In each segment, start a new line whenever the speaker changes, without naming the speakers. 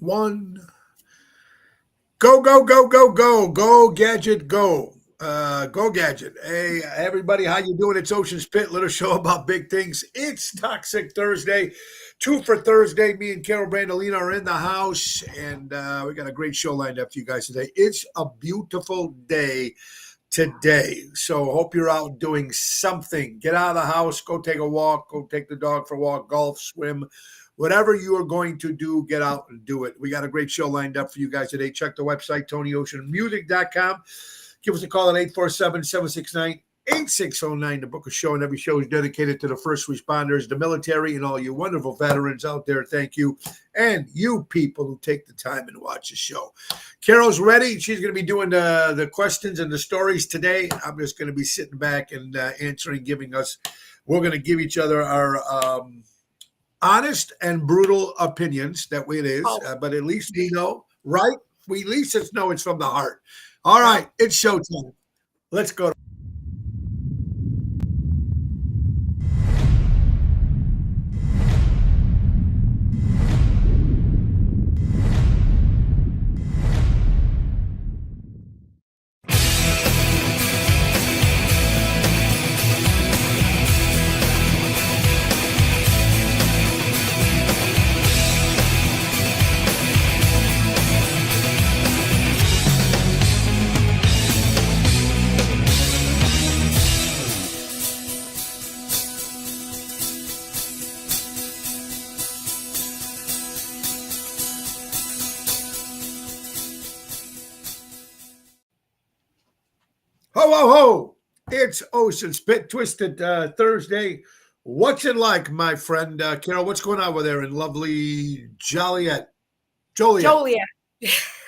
One. Go, go, go, go, go. Go, Gadget, go. Go, Gadget. Hey, everybody, how you doing? It's Ocean Spit, little show about big things. It's Toxic Thursday. Two for Thursday. Me and Carol Brandolina are in the house, and we got a great show lined up for you guys today. It's a beautiful day today. So hope you're out doing something. Get out of the house, go take a walk, go take the dog for a walk, golf, swim, whatever you are going to do, get out and do it. We got a great show lined up for you guys today. Check the website, TonyOceanMusic.com. Give us a call at 847-769-8609 to book a show, and every show is dedicated to the first responders, the military, and all you wonderful veterans out there. Thank you. And you people who take the time and watch the show. Carol's ready. She's going to be doing the questions and the stories today. I'm just going to be sitting back and answering, we're going to give each other our honest and brutal opinions. That way it is. But at least we know, right? We at least know it's from the heart. All right, it's showtime. Let's go. Ho, ho, ho. It's Ocean Spit Twisted Thursday. What's it like, my friend Carol? What's going on over there in lovely Joliet?
Joliet.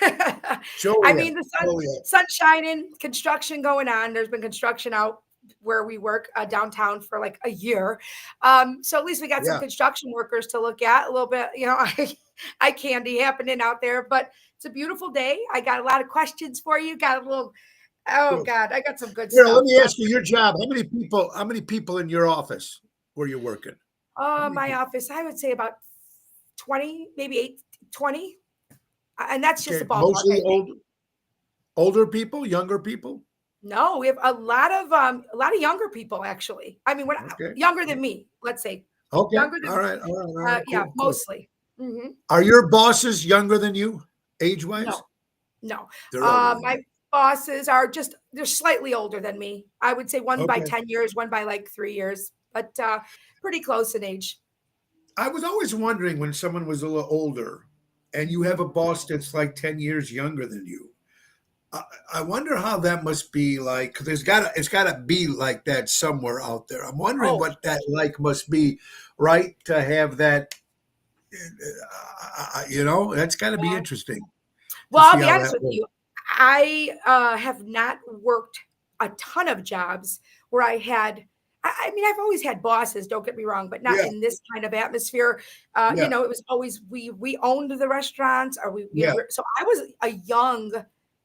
I mean, the sun's shining, construction going on. There's been construction out where we work downtown for like a year. So at least we got some construction workers to look at a little bit, eye candy happening out there, but it's a beautiful day. I got a lot of questions for you. Got a little, God, I got some good stuff.
Let me ask you your job. How many people in your office where you're working?
My office, I would say about 20, maybe 20. And that's just a ballpark.
Mostly older people, younger people?
No, we have a lot of younger people, actually. I mean, younger than me, let's say.
Okay.
Younger than
all right.
Cool, mostly. Mm-hmm.
Are your bosses younger than you, age-wise?
No. My bosses they're slightly older than me. I would say one by 10 years, one by like 3 years, but pretty close in age.
I was always wondering when someone was a little older and you have a boss that's like 10 years younger than you. I wonder how that must be like, because it's gotta be like that somewhere out there. I'm wondering what that like must be, right? To have that, that's gotta be interesting.
Well, I'll be honest with you. I have not worked a ton of jobs where I had, I mean, I've always had bosses, don't get me wrong, but not in this kind of atmosphere. It was always, we owned the restaurants, or so I was a young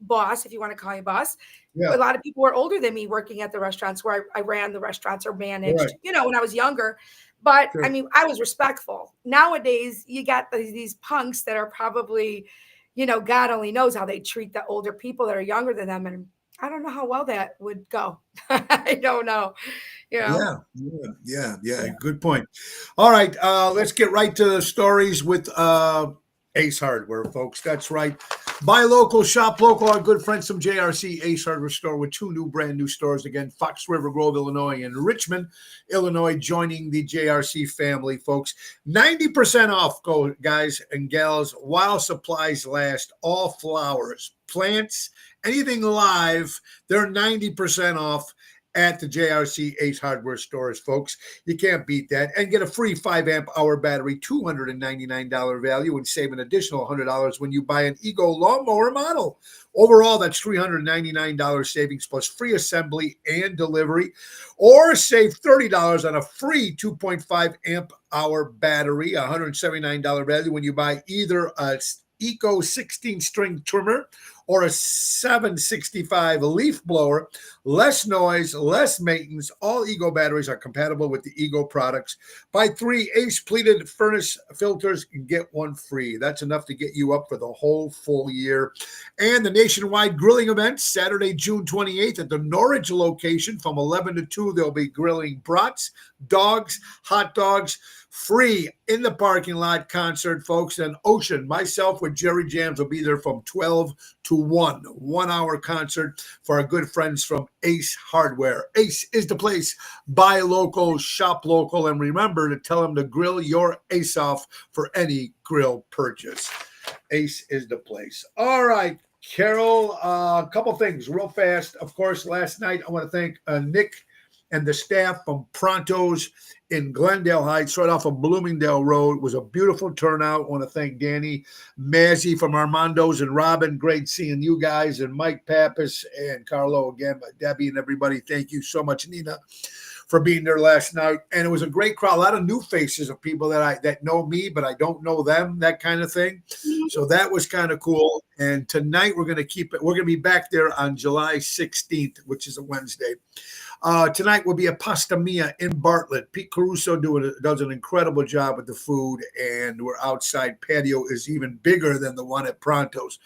boss, if you want to call me boss. A lot of people were older than me working at the restaurants where I ran the restaurants or managed, when I was younger. But I mean, I was respectful. Nowadays, you got these punks that are probably, God only knows how they treat the older people that are younger than them. And I don't know how well that would go. I don't know.
Yeah. Good point. All right. Let's get right to the stories with Ace Hardware, folks. That's right. Buy local, shop local. Our good friends from JRC Ace Hardware Store with two brand new stores again, Fox River Grove, Illinois, and Richmond, Illinois, joining the JRC family, folks. 90% off, go guys and gals, while supplies last. All flowers, plants, anything live, they're 90% off at the JRC Ace Hardware stores, folks. You can't beat that. And get a free 5-amp-hour battery, $299 value, and save an additional $100 when you buy an Ego lawnmower model. Overall, that's $399 savings plus free assembly and delivery. Or save $30 on a free 2.5-amp-hour battery, $179 value when you buy either a Eco 16-string trimmer or a 765 leaf blower. Less noise, less maintenance. All Ego batteries are compatible with the Ego products. Buy 3 Ace pleated furnace filters and get 1 free. That's enough to get you up for the whole full year. And the nationwide grilling event, Saturday, June 28th at the Norwich location from 11 to 2. They'll be grilling brats, dogs, hot dogs, free in the parking lot concert, folks. And Ocean, myself with Jerry Jams will be there from 12 to 1. 1 hour concert for our good friends from Ace Hardware. Ace is the place. Buy local, shop local, and remember to tell them to grill your Ace off for any grill purchase. Ace is the place. All right, Carol, a couple things real fast. Of course, last night I want to thank Nick and the staff from Pronto's in Glendale Heights, right off of Bloomingdale Road. It was a beautiful turnout. I want to thank Danny Mazzy from Armando's and Robin. Great seeing you guys, and Mike Pappas and Carlo again, Debbie and everybody. Thank you so much, Nina, for being there last night. And it was a great crowd. A lot of new faces of people that know me, but I don't know them, that kind of thing. So that was kind of cool. And tonight we're going to keep it. We're going to be back there on July 16th, which is a Wednesday. Tonight will be a Pasta Mia in Bartlett. Pete Caruso does an incredible job with the food, and our outside patio is even bigger than the one at Pronto's.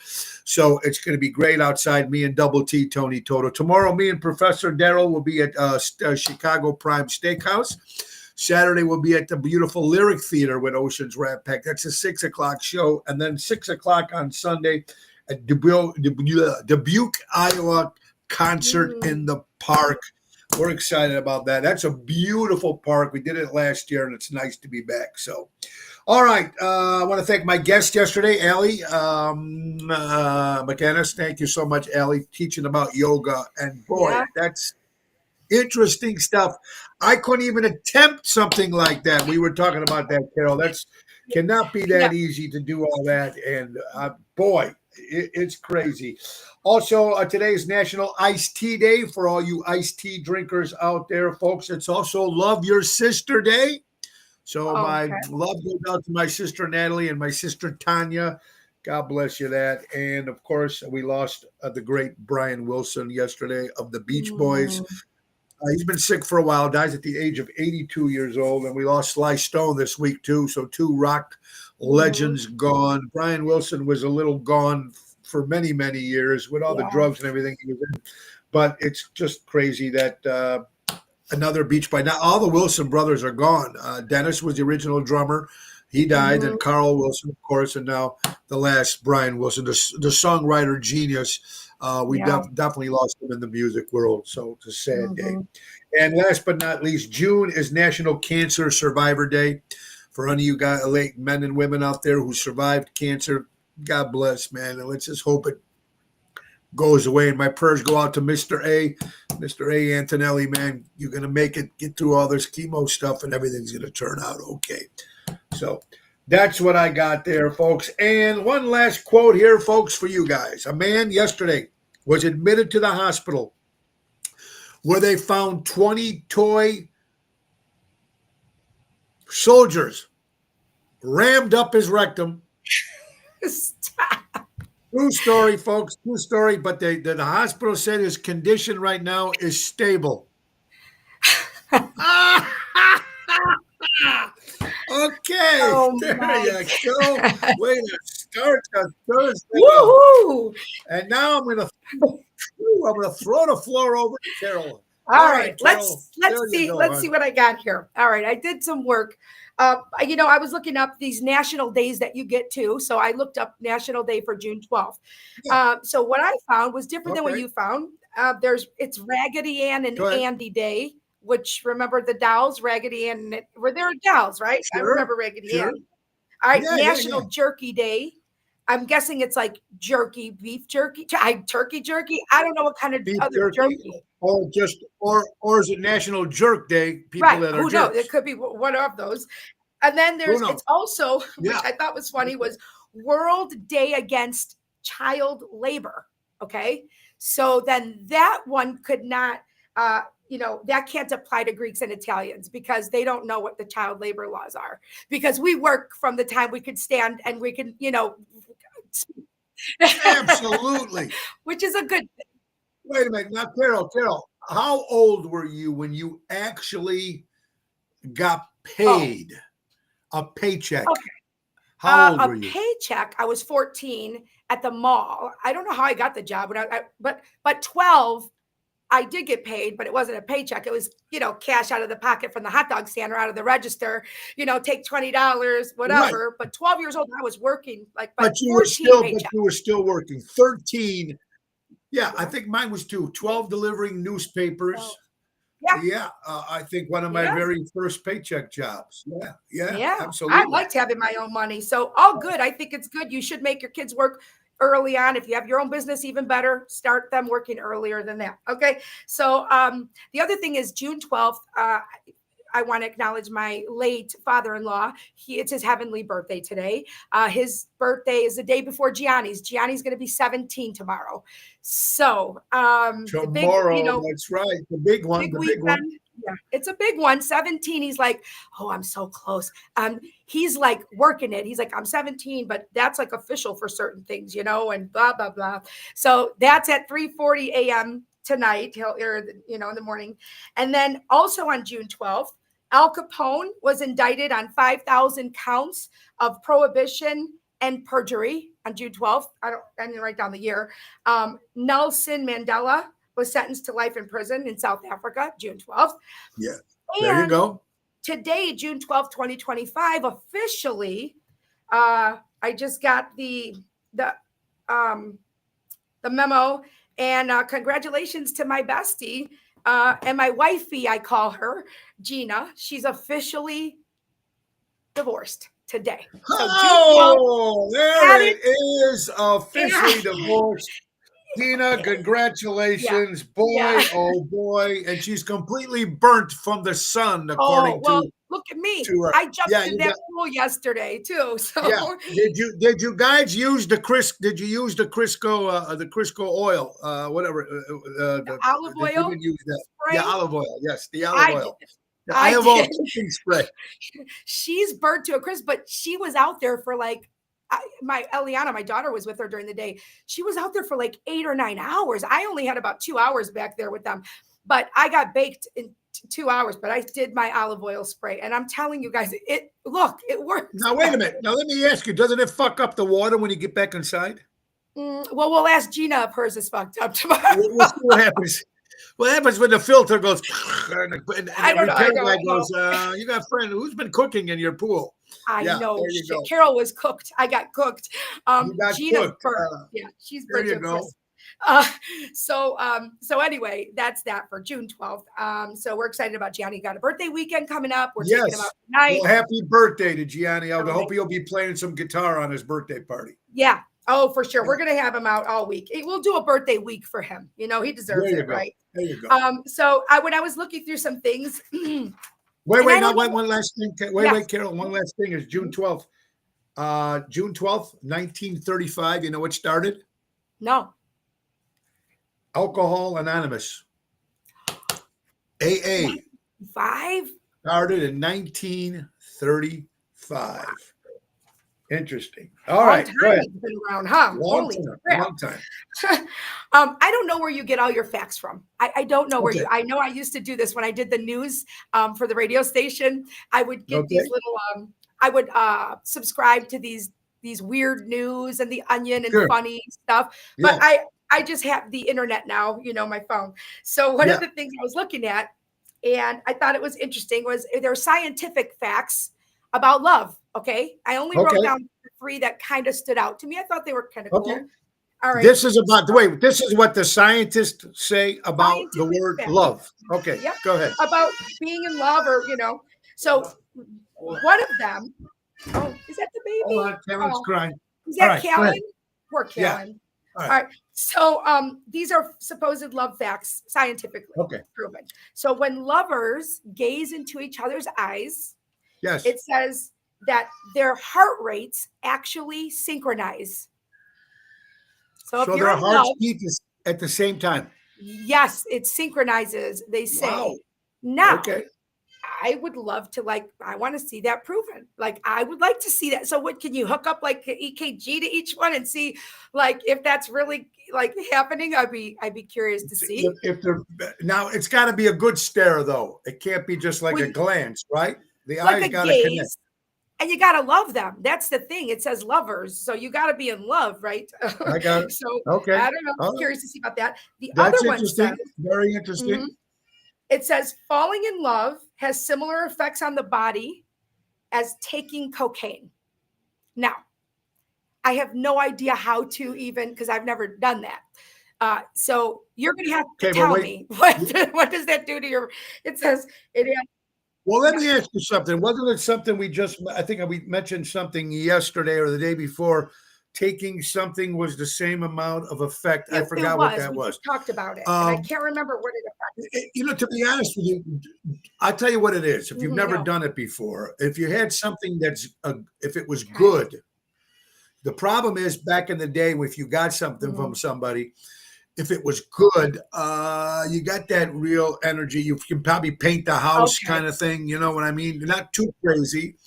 So it's going to be great outside. Me and Double T, Tony Toto. Tomorrow, me and Professor Daryl will be at Chicago Prime Steakhouse. Saturday we'll be at the beautiful Lyric Theater with Ocean's Rat Pack. That's a 6 o'clock show. And then 6 o'clock on Sunday at Dubuque, Iowa concert in the park. We're excited about that. That's a beautiful park. We did it last year, and it's nice to be back. So, all right. I want to thank my guest yesterday, Allie McInnes. Thank you so much, Allie, teaching about yoga. And boy, that's interesting stuff. I couldn't even attempt something like that. We were talking about that, Carol. That's cannot be that easy to do all that. And boy, it's crazy. Also, today is National Iced Tea Day for all you iced tea drinkers out there, folks. It's also Love Your Sister Day. So my love goes out to my sister Natalie and my sister Tanya. God bless you that. And, of course, we lost the great Brian Wilson yesterday of the Beach Boys. He's been sick for a while, dies at the age of 82 years old. And we lost Sly Stone this week, too. So 2 rock legends gone. Brian Wilson was a little gone for many, many years with all the drugs and everything he was in. But it's just crazy that another Beach Boy. Now, all the Wilson brothers are gone. Dennis was the original drummer. He died. And Carl Wilson, of course. And now the last Brian Wilson, the songwriter genius. We definitely lost him in the music world. So it's a sad day. And last but not least, June is National Cancer Survivor Day. For any of you guys, late men and women out there who survived cancer, God bless, man. And let's just hope it goes away. And my prayers go out to Mr. A. Mr. A. Antonelli, man. You're going to make it, get through all this chemo stuff, and everything's going to turn out okay. So that's what I got there, folks. And one last quote here, folks, for you guys. A man yesterday was admitted to the hospital where they found 20 toy soldiers rammed up his rectum.
Stop.
True story, folks. True story. But the hospital said his condition right now is stable. Okay.
Oh,
there you go. Way to start the Thursday.
Woohoo!
And now I'm gonna throw the floor over to Carol.
All right,
Carol,
let's see what I got here. All right, I did some work. I was looking up these national days that you get to. So I looked up National Day for June 12th. So what I found was different than what you found. It's Raggedy Ann and Andy Day, which, remember the dolls, Raggedy Ann, were there dolls, right? I remember Raggedy Ann. All right, National Jerky Day. I'm guessing it's like jerky, beef jerky, turkey jerky. I don't know what kind of beef other jerky.
Or is it National Jerk Day? People that are
who knows? It could be one of those. And then it's also, which I thought was funny, was World Day Against Child Labor. Okay. So then that one could not, that can't apply to Greeks and Italians because they don't know what the child labor laws are, because we work from the time we could stand and we can,
Absolutely.
Which is a good thing.
Wait a minute. Now, Carol, how old were you when you actually got paid a paycheck?
Okay.
How old were
A
you?
paycheck. I was 14 at the mall. I don't know how I got the job, but 12, I did get paid, but it wasn't a paycheck. It was, cash out of the pocket from the hot dog stand or out of the register, take $20,
Right.
whatever. But 12 years old, I was working
But you were still working. 13. Yeah, I think mine was 12 delivering newspapers.
Oh, yeah.
Yeah, I think one of my very first paycheck jobs. Yeah, absolutely.
I liked having my own money. So all good. I think it's good. You should make your kids work early on. If you have your own business, even better, start them working earlier than that. Okay. So the other thing is June 12th. I want to acknowledge my late father-in-law. It's his heavenly birthday today. His birthday is the day before Gianni's. Gianni's going to be 17 tomorrow. So
tomorrow, that's right. The big one. The big one.
Yeah, it's a big one. 17. He's like, oh, I'm so close. He's like working it. He's like, I'm 17, but that's like official for certain things, and blah, blah, blah. So that's at 3:40 a.m. tonight, or in the morning. And then also on June 12th, Al Capone was indicted on 5,000 counts of prohibition and perjury on June 12th. I didn't write down the year. Nelson Mandela was sentenced to life in prison in South Africa, June 12th.
Yeah, there you go.
Today, June 12th, 2025, officially, I just got the memo, and congratulations to my bestie and my wifey, I call her, Gina. She's officially divorced today.
So there it is, officially divorced. Gina, congratulations. Boy, oh boy. And she's completely burnt from the sun, according to
look at me.
her.
I jumped in that pool yesterday too. So
did you guys use the Crisco oil? Whatever.
The olive oil?
Use that.
Spray?
Yeah, olive oil. Yes, the olive oil.
I
have all cooking spray.
She's burnt to a crisp, but she was out there for Eliana, my daughter, was with her during the day. She was out there for 8 or 9 hours. I only had about 2 hours back there with them, but I got baked in 2 hours, but I did my olive oil spray. And I'm telling you guys, it works.
Now, wait a minute. Now, let me ask you, doesn't it fuck up the water when you get back inside?
Well, we'll ask Gina if hers is fucked up tomorrow.
We'll see what happens. What happens when the filter goes? And
I don't know.
Goes, you got a friend who's been cooking in your pool.
I know. Carol was cooked. I got cooked. Gina
cooked.
She's burnt.
There you go.
So anyway, that's that for June 12th. So we're excited about Gianni. Got a birthday weekend coming up. We're taking him out tonight.
Well, happy birthday to Gianni. I hope he'll be playing some guitar on his birthday party.
Yeah. Oh, for sure. We're going to have him out all week. We'll do a birthday week for him. He deserves it, right?
There you go.
So when I was looking through some things.
Wait, one last thing. Wait, Carol. One last thing is June 12th. June 12th, 1935. You know what started?
No.
Alcohol Anonymous. AA.
5?
Started in 1935. Interesting. All right. Go ahead.
Been around, huh?
Long time.
I don't know where you get all your facts from. I don't know where I know I used to do this when I did the news for the radio station. I would get these little, I would subscribe to these weird news and the Onion and funny stuff. But I just have the internet now, my phone. So one of the things I was looking at, and I thought it was interesting, was there are scientific facts about love. Okay. I only wrote down 3 that kind of stood out to me. I thought they were kind of cool. All right.
This is this is what the scientists say about the word love. Okay. Yep. Go ahead.
About being in love So one of them, is that the baby?
Hold on, Karen's crying.
Is that Callan? Poor Callan. Yeah. All right. So these are supposed love facts, scientifically proven. So when lovers gaze into each other's eyes, it says that their heart rates actually synchronize. So if
their hearts beat at the same time.
Yes, it synchronizes, they say. Now, I would love to, like, I want to see that proven. Like, I would like to see that. So what, can you hook up like EKG to each one and see like if that's really like happening? I'd be curious to see.
If they're now, it's got to be a good stare though. It can't be just like
Well,
a glance, right? The
like
eyes
a
got to connect.
gaze, and you got to love them. That's the thing. It says lovers. So you got to be in love, right?
I got it.
So
Okay.
I don't know.
All
I'm
right.
curious to see about that. The other
That's
one says,
interesting. Very interesting.
mhm, it says falling in love has similar effects on the body as taking cocaine. Now, I have no idea how to even, because I've never done that. So you're going to have to
Okay, but
tell
wait.
me what does that do to your? It says it.
Well, let me ask you something. Wasn't it something I think we mentioned something yesterday or the day before? Taking something was the same amount of effect. I forgot what that
We
was.
just talked about it, and I can't remember what it affected.
To be honest with you, I'll tell you what it is. If you've never
No.
done it before, if you had something if it was
Okay.
good, the problem is back in the day, if you got something from somebody, if it was good, you got that real energy. You can probably paint the house
Okay.
kind of thing. You know what I mean? Not too crazy.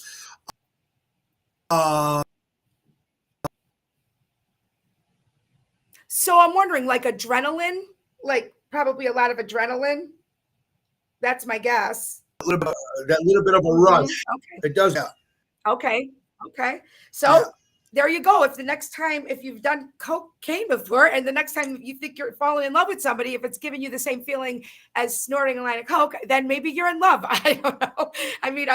So I'm wondering, like adrenaline, like probably a lot of adrenaline. That's my guess.
That little bit of a rush.
Okay.
It does. Yeah.
Okay. So
Yeah.
there you go. If the next time, if you've done cocaine before, and the next time you think you're falling in love with somebody, if it's giving you the same feeling as snorting a line of coke, then maybe you're in love. I don't know. I mean,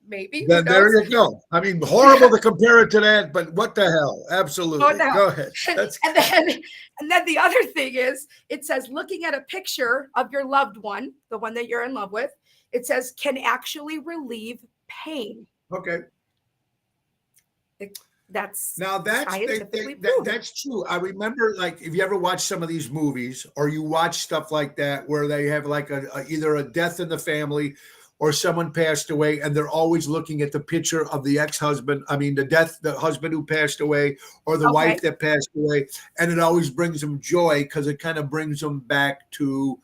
maybe.
Then there you go. I mean, horrible to compare it to that, but what the hell? Absolutely. Go ahead.
And then the other thing is, it says looking at a picture of your loved one, the one that you're in love with, it says can actually relieve pain.
Okay.
That's
scientifically that's true. I remember, like, if you ever watch some of these movies or you watch stuff like that where they have like either a death in the family or someone passed away, and they're always looking at the picture of the ex-husband. I mean, the husband who passed away or the wife that passed away, and it always brings them joy because it kind of brings them back to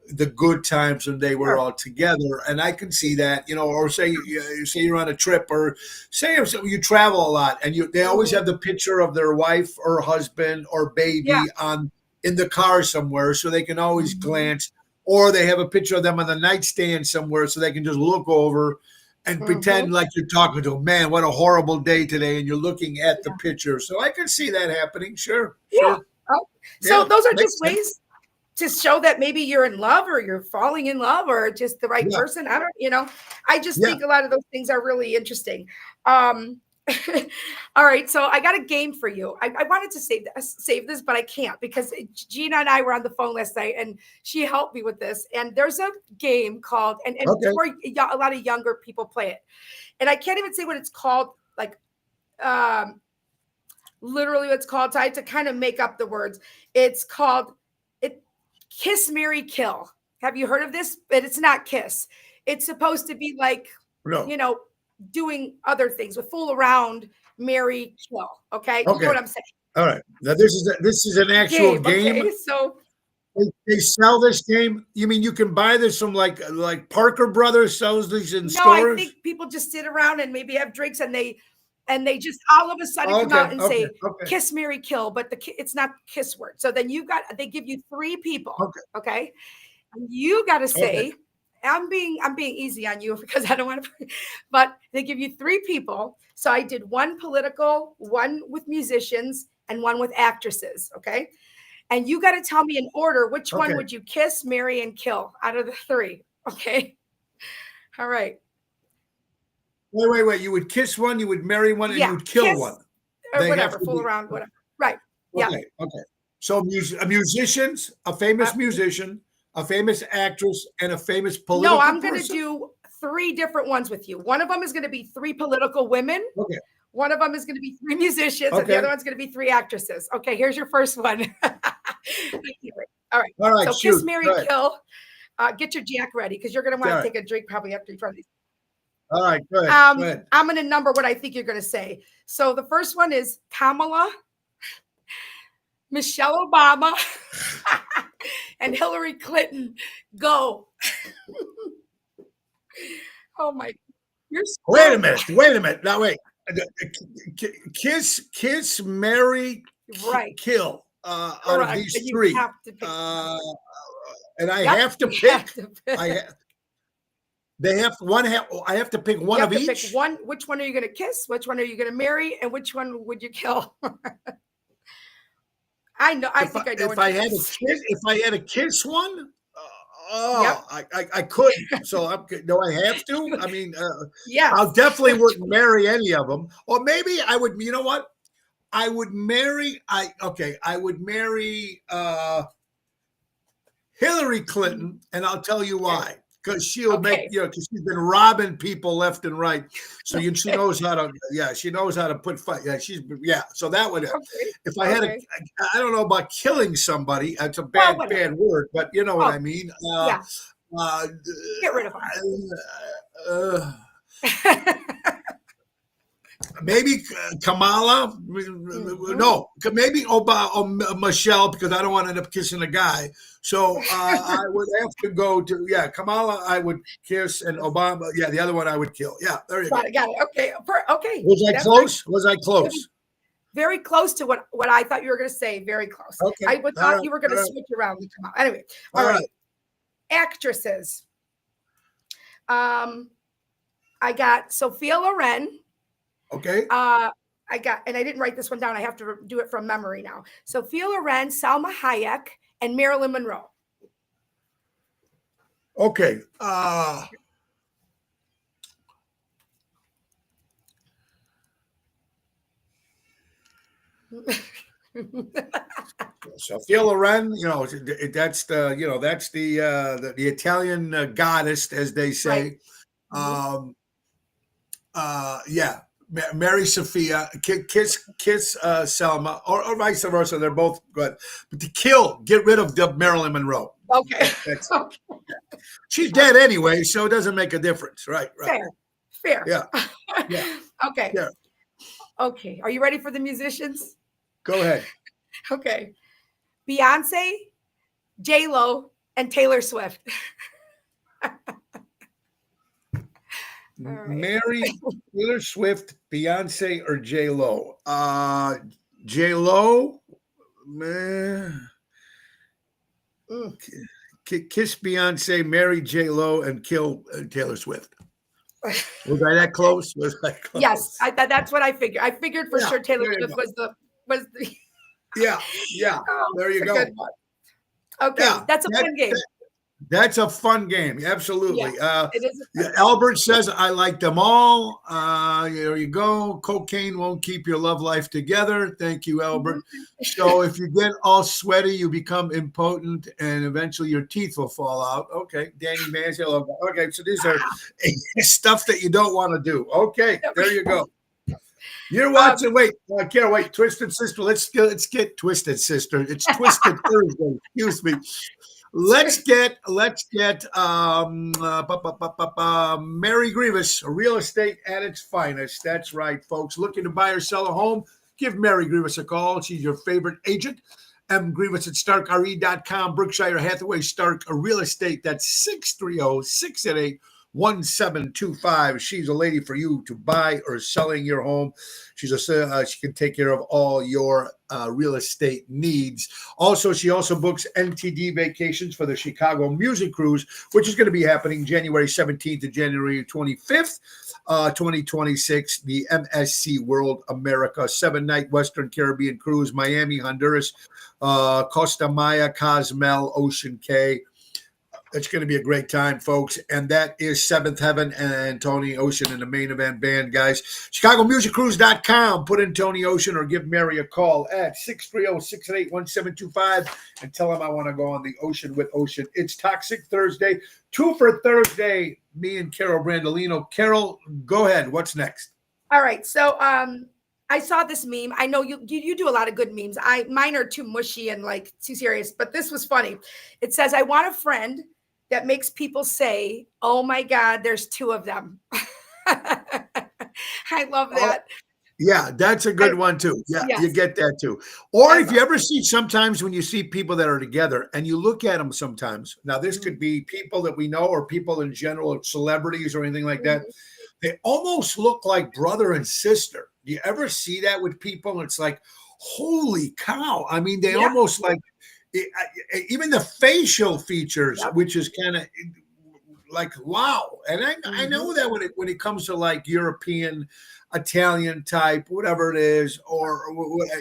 the good times when they were all together. And I can see that, or say you're on a trip, or say you travel a lot, and they always have the picture of their wife or husband or baby in the car somewhere, so they can always glance, or they have a picture of them on the nightstand somewhere so they can just look over and pretend like you're talking to them. Man, what a horrible day today, and you're looking at the picture. So I can see that happening. Sure.
Oh, so those are just ways to show that maybe you're in love or you're falling in love or just the right person. I just think a lot of those things are really interesting. All right. So I got a game for you. I wanted to save this, but I can't because Gina and I were on the phone last night and she helped me with this. And there's a game called, and a lot of younger people play it. And I can't even say what it's called, like literally what it's called. So I had to kind of make up the words. It's called Kiss, Marry, Kill. Have you heard of this? But it's not kiss. It's supposed to be like, doing other things, with fool around, marry, kill. Okay. You know what I'm saying?
All right. Now this is an actual game.
Okay, so
they sell this game. You mean you can buy this from like Parker Brothers sells these in stores?
I think people just sit around and maybe have drinks and they just all of a sudden come out and say kiss, marry, kill, but it's not kiss word. So then they give you 3 people. Okay. And you got to say, I'm being easy on you because I don't want to, but they give you 3 people. So I did 1 political, 1 with musicians, and 1 with actresses. Okay. And you got to tell me in order, which one would you kiss, marry, and kill out of the 3? Okay. All right.
Wait. You would kiss one, you would marry one, and you would kill one.
Or whatever, fool around, whatever. Right.
Okay. So musicians, a famous musician, a famous actress, and a famous political
person? No, I'm going to do 3 different ones with you. One of them is going to be 3 political women.
Okay.
One of them is going to be 3 musicians, and the other one's going to be 3 actresses. Okay, here's your first one. All right. So kiss, marry, kill. Get your Jack ready because you're going to want to take a drink probably after you've run these.
All right, go ahead.
I'm going to number what I think you're going to say. So the first one is Kamala, Michelle Obama, and Hillary Clinton. Go. Oh my, you're
Wait a
smart.
minute. Wait a minute. Now wait. Kiss, marry,
Right.
kill. Out of
Correct.
these
And you
three,
have to pick one.
uh, and I
Yep.
have to
You
pick.
have to pick.
They have one. I have to pick one
You have
of
to pick
each.
one. Which one are you going to kiss? Which one are you going to marry? And which one would you kill? I know. I think I know
If
what
I
you're
had
going to
a
say.
kiss, if I had a kiss one,
Yep.
I could. So do I have to? I mean,
Yes.
I'll definitely wouldn't marry any of them. Or maybe I would. You know what? I would marry. I would marry Hillary Clinton, and I'll tell you why. Because she'll make,
Okay.
because she's been robbing people left and right. So she
Okay.
knows how to, she knows how to put fight. Yeah. So that would,
Okay.
if I had
Okay.
I don't know about killing somebody. That's a
Well,
bad
whatever.
word, but you know what I
Well,
mean.
yeah.
Uh,
Get rid of them.
uh, maybe Kamala. No, maybe Michelle, because I don't want to end up kissing a guy. So I would have to go to Kamala. I would kiss, and Obama. Yeah, the other one I would kill. Yeah, there you go.
Got it. Okay. Okay.
Was I
That's
close? Was I close?
very close to what I thought you were going to say. Very close.
Okay.
I would thought
right.
you were going to switch around and come out. Anyway. All right. Actresses. I got Sophia Loren.
Okay.
I got, and I didn't write this one down. I have to do it from memory now. Sophia Loren, Salma Hayek, and Marilyn Monroe.
Okay. Sophia Loren, that's the Italian goddess, as they say.
Right.
Yeah, Mary Sophia, kiss Selma, or vice versa. They're both good, but get rid of Marilyn Monroe.
Okay.
Okay. She's dead anyway, so it doesn't make a difference, right?
Fair.
Yeah.
Okay.
Yeah.
Okay. Are you ready for the musicians?
Go ahead.
Okay. Beyonce, J-Lo, and Taylor Swift.
Right. Mary, Taylor Swift, Beyonce, or J-Lo? J-Lo, man. Kiss Beyonce, marry J-Lo, and kill Taylor Swift. Was I that close?
Yes, that's what I figured. I figured for sure Taylor Swift was the.
Yeah. There you go.
Okay, that's a fun game.
That's a fun game. Absolutely.
It is.
Albert says, I like them all. There you go. Cocaine won't keep your love life together. Thank you, Albert. So if you get all sweaty, you become impotent and eventually your teeth will fall out. Okay. Danny Mansell. Okay. So these are stuff that you don't want to do. Okay. There you go. You're watching. Carol, wait. Twisted Sister. Let's get Twisted Sister. It's Twisted Thursday. Excuse me. Let's get Mary Grievous, real estate at its finest. That's right, folks. Looking to buy or sell a home? Give Mary Grievous a call. She's your favorite agent. M. Grievous at StarkRE.com. Berkshire Hathaway Stark Real Estate. That's 630-688-1725. She's a lady for you to buy or selling your home. She can take care of all your real estate needs. Also, she also books NTD vacations for the Chicago Music Cruise, which is going to be happening January 17th to January 25th, 2026. The MSC World America 7-night Western Caribbean cruise, Miami, Honduras, Costa Maya, Cozumel, Ocean Cay. It's going to be a great time, folks. And that is Seventh Heaven and Tony Ocean in the main event band, guys. ChicagoMusicCruise.com. Put in Tony Ocean or give Mary a call at 630-688-1725 and tell him I want to go on the Ocean with Ocean. It's Toxic Thursday. 2 for Thursday. Me and Carol Brandolino. Carol, go ahead. What's next?
All right. So I saw this meme. I know you do a lot of good memes. Mine are too mushy and like too serious, but this was funny. It says, I want a friend that makes people say, oh my God, there's two of them. I love that.
Yeah, that's a good one too. Yeah, you
Yes.
get that too. Or
I
if you
love
ever see sometimes when you see people that are together and you look at them sometimes. Now, this
Mhm,
could be people that we know or people in general, celebrities or anything like that.
mhm.
They almost look like brother and sister. Do you ever see that with people? It's like, holy cow. I mean, they
Yeah,
almost like even the facial features,
yep.
which is kind of like wow. And I
Mhm.
know that when it comes to like European, Italian type, whatever it is, or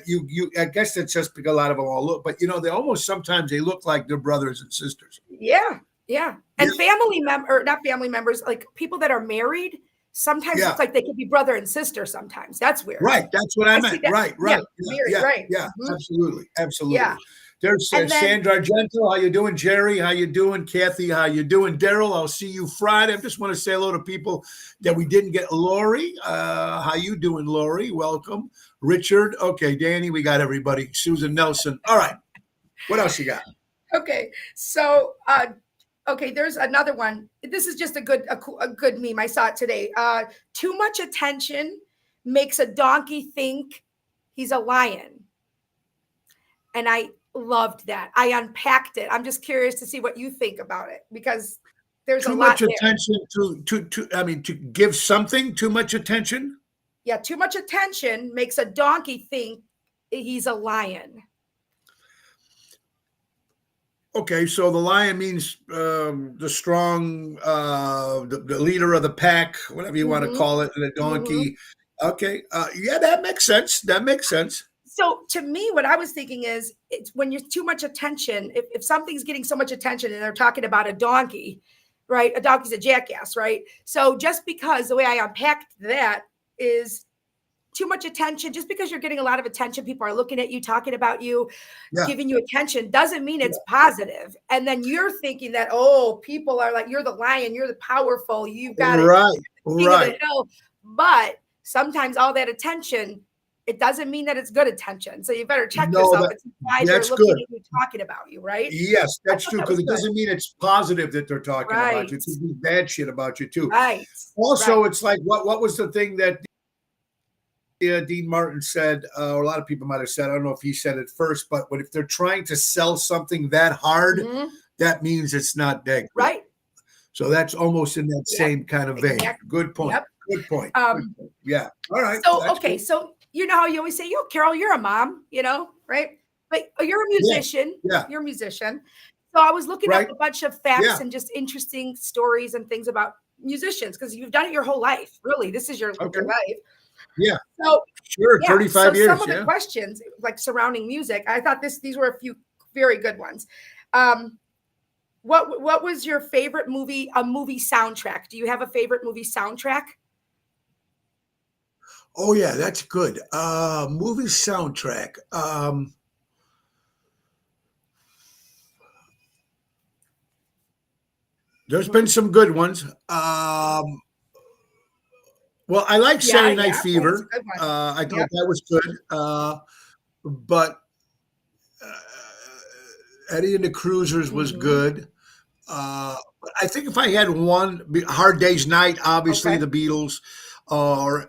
you I guess that's just because a lot of them all look, but they almost sometimes they look like they're brothers and sisters.
Yeah, yeah,
Yeah,
and family member or not family members, like, people that are married sometimes
yeah,
look like they could be brother and sister sometimes. That's weird.
right. That's what I
I see
meant.
that.
Right,
Yeah,
right. Yeah,
married,
yeah,
right.
yeah.
Mhm.
Absolutely,
Yeah,
absolutely. There's
and then
Sandra Argento. How you doing, Jerry? How you doing, Kathy? How you doing, Daryl? I'll see you Friday. I just want to say hello to people that we didn't get. Lori, how you doing, Lori? Welcome, Richard. Okay, Danny, we got everybody. Susan Nelson. All right, what else you got?
okay, so, okay, there's another one. This is just a good meme. I saw it today. Too much attention makes a donkey think he's a lion. And I loved that. I unpacked it. I'm just curious to see what you think about it because there's a
Too
lot
much
there.
attention to. I mean, to give something too much attention.
Yeah, too much attention makes a donkey think he's a lion.
Okay, so the lion means the strong, the leader of the pack, whatever you want to
Mhm,
call it, and the
mhm.
donkey. Okay, yeah, that makes sense. That makes sense.
So to me, what I was thinking is it's when you're too much attention, if something's getting so much attention and they're talking about a donkey, right? A donkey's a jackass, right? So just because the way I unpacked that is too much attention, just because you're getting a lot of attention, people are looking at you, talking about you,
Yeah,
giving you attention, doesn't mean
yeah.
it's positive. And then you're thinking that, oh, people are like, you're the lion, you're the powerful, you've got it,
Right,
king of the
right.
hill. But sometimes all that attention, it doesn't mean that it's good attention. So you better check
No,
yourself.
that
It's why they're
that's
looking
good.
at you, talking about you, right?
Yes,
I
that's
thought
true
that
because
was
it
good.
doesn't mean it's positive that they're talking about you.
Right.
It could be bad shit about you too.
Right.
Also,
Right.
it's like what was the thing that Dean Martin said, or a lot of people might have said, I don't know if he said it first, but if they're trying to sell something that hard,
Mhm.
that means it's not that good.
Right.
So that's almost in that
Yep.
same kind of vein.
Exactly.
Good point.
Yep.
Good point. Good
Um,
point. Yeah. All right.
So,
That's
okay,
good.
so you know how you always say, "Yo, Carol, you're a mom," right? But you're a
Yeah.
musician.
Yeah.
You're a musician. So I was looking up
Right.
a bunch of facts
Yeah.
and just interesting stories and things about musicians because you've done it your whole life. Really, this is
Okay.
your life.
Yeah.
So
Sure.
yeah, so
35
some
years.
of the
Yeah.
questions like surrounding music, I thought these were a few very good ones. Um, what was your favorite movie? A movie soundtrack? Do you have a favorite movie soundtrack?
Oh, yeah. That's good. Movie soundtrack. There's been
Mhm.
some good ones. Well, I like
Yeah,
Saturday Night
yeah, that's
Fever.
a good one.
I thought
Yep.
that was good. But Eddie and the Cruisers was
Mhm.
good. But I think if I had one, Hard Day's Night, obviously
Okay.
the Beatles, or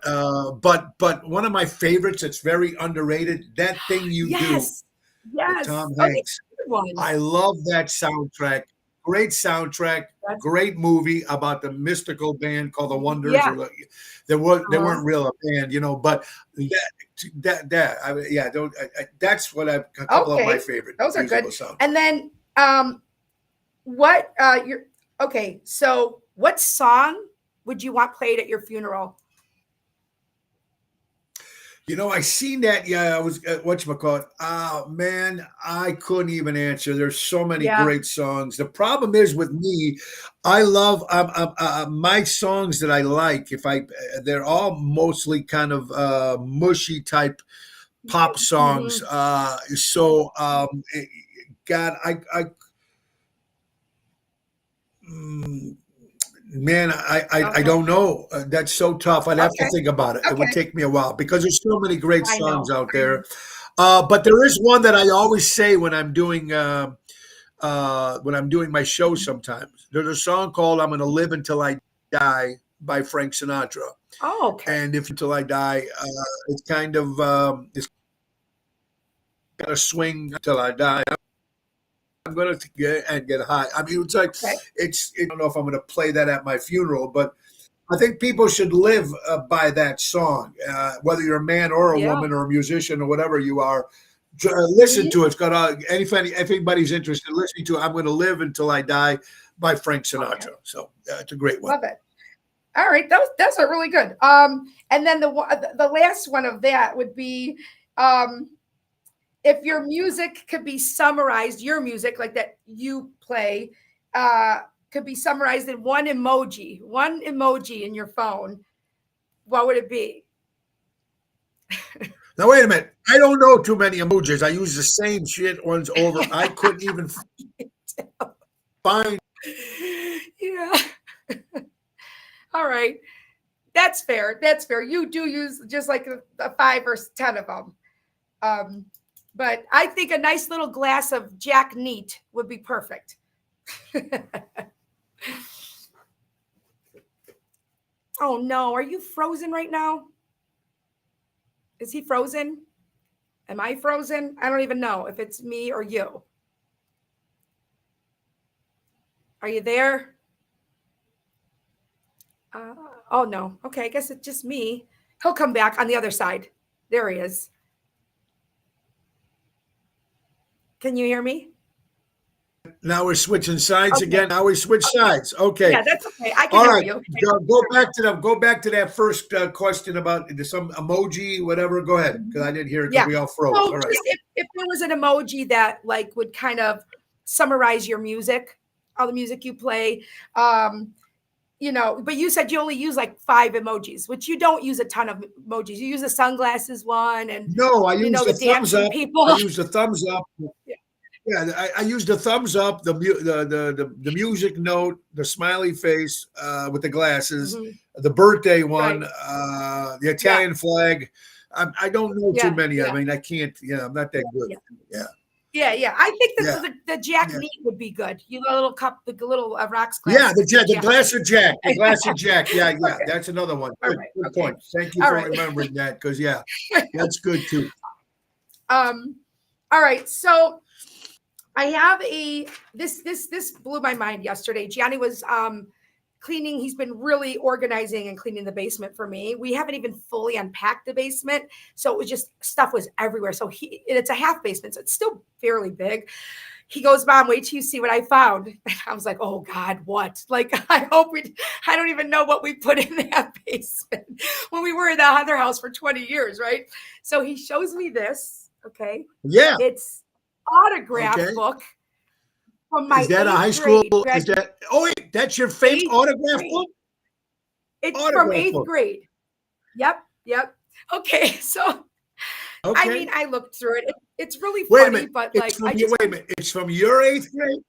but one of my favorites that's very underrated, That Thing You Do
Yes.
with
Yes.
Tom
Oh, yeah,
Hanks.
good one.
I love that soundtrack. Great soundtrack.
That's
Great movie about the mystical band called the Wonders,
yeah.
or they
Uh-huh.
weren't real a band, but I mean, yeah, that's what a couple of my
Okay.
favorite
Those are good.
musical soundtracks.
And then, what, you're okay, so what song would you want played at your funeral?
I seen that. Yeah, I was whatchamacallit. Oh man, I couldn't even answer. There's so many
Yeah.
great songs. The problem is with me, I love my songs that I like. If I, they're all mostly kind of mushy type pop songs.
Mhm.
God, mm, man, I
Uh-huh.
don't know. That's so tough. I'd have to
Okay.
think about it. It would
Okay.
take me a while because there's so many great
I
songs
know.
out
I know.
there. But there is one that I always say when I'm doing my show.
Mhm.
Sometimes there's a song called "I'm Gonna Live Until I Die" by Frank Sinatra.
Oh, okay.
And if until I die, it's kind of it's gonna swing until I die. I'm gonna get high. I mean, it's like
Okay.
I don't know if I'm gonna play that at my funeral, but I think people should live by that song, whether you're a man or a
Yeah.
woman or a musician or whatever you are. Listen
Mhm.
to it. It's got if anybody's interested in listening to it, I'm going to live until I die by Frank
Okay.
Sinatra. So it's a great one.
Love it. All right. Those are really good. And then the last one of that would be, if your music could be summarized, your music like that you play, could be summarized in one emoji in your phone, what would it be?
Now wait a minute. I don't know too many emojis. I use the same shit ones over. I couldn't even find.
Yeah. All right. That's fair. That's fair. You do use just like a 5 or 10 of them. But I think a nice little glass of Jack Neat would be perfect. Oh no, are you frozen right now? Is he frozen? Am I frozen? I don't even know if it's me or you. Are you there? Oh no. Okay, I guess it's just me. He'll come back on the other side. There he is. Can you hear me?
Now we're switching sides
Okay.
again. Now we switch sides. Okay.
Yeah, that's okay. I can
All
hear
right.
you.
Go back to that first question about some emoji, whatever. Go ahead, because I didn't hear it because
Yeah.
we all froze.
So
All right.
just if there was an emoji that like would kind of summarize your music, all the music you play, but you said you only use like 5 emojis, which you don't use a ton of emojis. You use the sunglasses one and
No, I use the
the
thumbs
dancing
up.
people.
I use the thumbs up.
Yeah.
Yeah, I use the thumbs up, the music note, the smiley face with the glasses,
Mhm.
the birthday one,
Right.
the
Yeah.
Italian flag. I don't know too
Yeah.
many. I
Yeah.
mean, I can't. Yeah, I'm not that good.
Yeah.
Yeah,
Yeah. Yeah. I think
yeah,
the Jack
yeah.
Neat would be good. You know, a little cup, the little rocks
Yeah,
glass with the
the
Jack
glass
Neat.
of Jack, the glass of Jack. Yeah, yeah,
Okay.
that's another one.
All
Good,
right.
good
Okay.
point. Thank you
All
for
right.
remembering that, because yeah, that's good too.
All right. So I have this blew my mind yesterday. Gianni was cleaning. He's been really organizing and cleaning the basement for me. We haven't even fully unpacked the basement, so it was just stuff was everywhere. So it's a half basement, so it's still fairly big. He goes, Mom, wait till you see what I found. And I was like, oh God, what? Like, I don't even know what we put in that basement when we were in the other house for 20 years, right? So he shows me this, okay?
Yeah.
It's autograph
Okay.
book from my
Is that a
8th
high school?
grade
Is that? Oh, wait, that's your famous
8th
autograph
grade.
book.
It's from
Autograph
8th
book.
grade. Yep. Okay, so I mean,
Okay.
I looked through it. It's really
Wait a
funny,
minute.
but
It's
like
from
I just
wait a minute. It's from your 8th grade.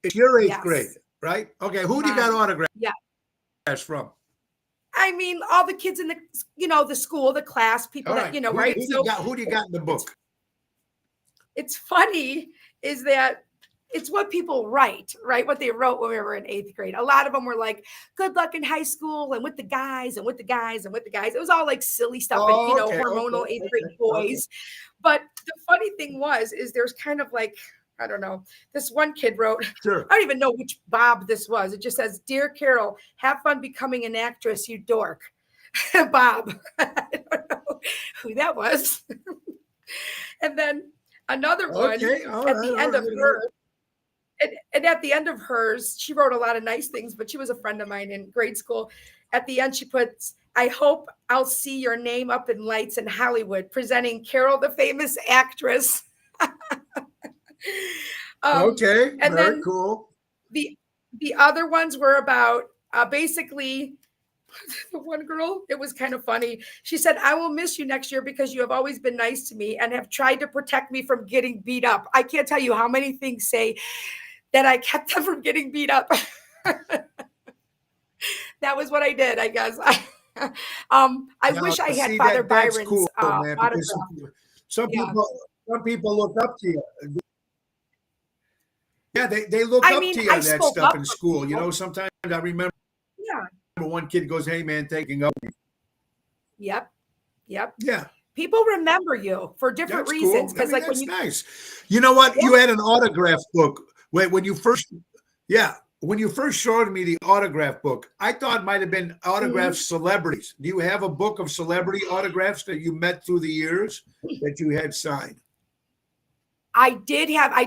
It's your 8th grade,
yes,
right? Okay. Who do you got
mine.
autographs
Yeah.
from?
I mean, all the kids in the school, the class, people
All
that,
right.
right? So
Who do you got in the book?
it's funny is that it's what people write, right? What they wrote when we were in 8th grade. A lot of them were like, good luck in high school and with the guys and with the guys and with the guys. It was all like silly stuff and,
Oh, okay.
hormonal 8th grade
Okay.
boys. But the funny thing is there's kind of like, I don't know, this one kid wrote,
Sure.
I don't even know which Bob this was. It just says, Dear Carol, have fun becoming an actress, you dork. Bob. I don't know who that was. And then another one
Okay. All
at
right.
the end of hers. And at the end of hers, she wrote a lot of nice things, but she was a friend of mine in grade school. At the end, she puts, I hope I'll see your name up in lights in Hollywood, presenting Carol, the famous actress.
Okay.
And
Very
then
cool.
the other ones were about basically the one girl, it was kind of funny. She said, I will miss you next year because you have always been nice to me and have tried to protect me from getting beat up. I can't tell you how many things say that I kept them from getting beat up. That was what I did, I guess. I wish I had Father
That's
Byron's
cool, man. Because
autograph.
some
Yeah.
people look up to you. Yeah, they look
I
up
mean,
to you
I
that
spoke
stuff
up
in
for
school.
people.
Sometimes I remember
Yeah.
one kid goes, "Hey man, taking up."
Yep. Yep.
Yeah.
People remember you for different
That's
reasons.
cool. I
Because
mean,
like when
that's
you
nice. You know what?
yeah.
You had an autograph book when you first, yeah, when you first showed me the autograph book. I thought it might have been autographed celebrities. Do you have a book of celebrity autographs that you met through the years that you had signed?
I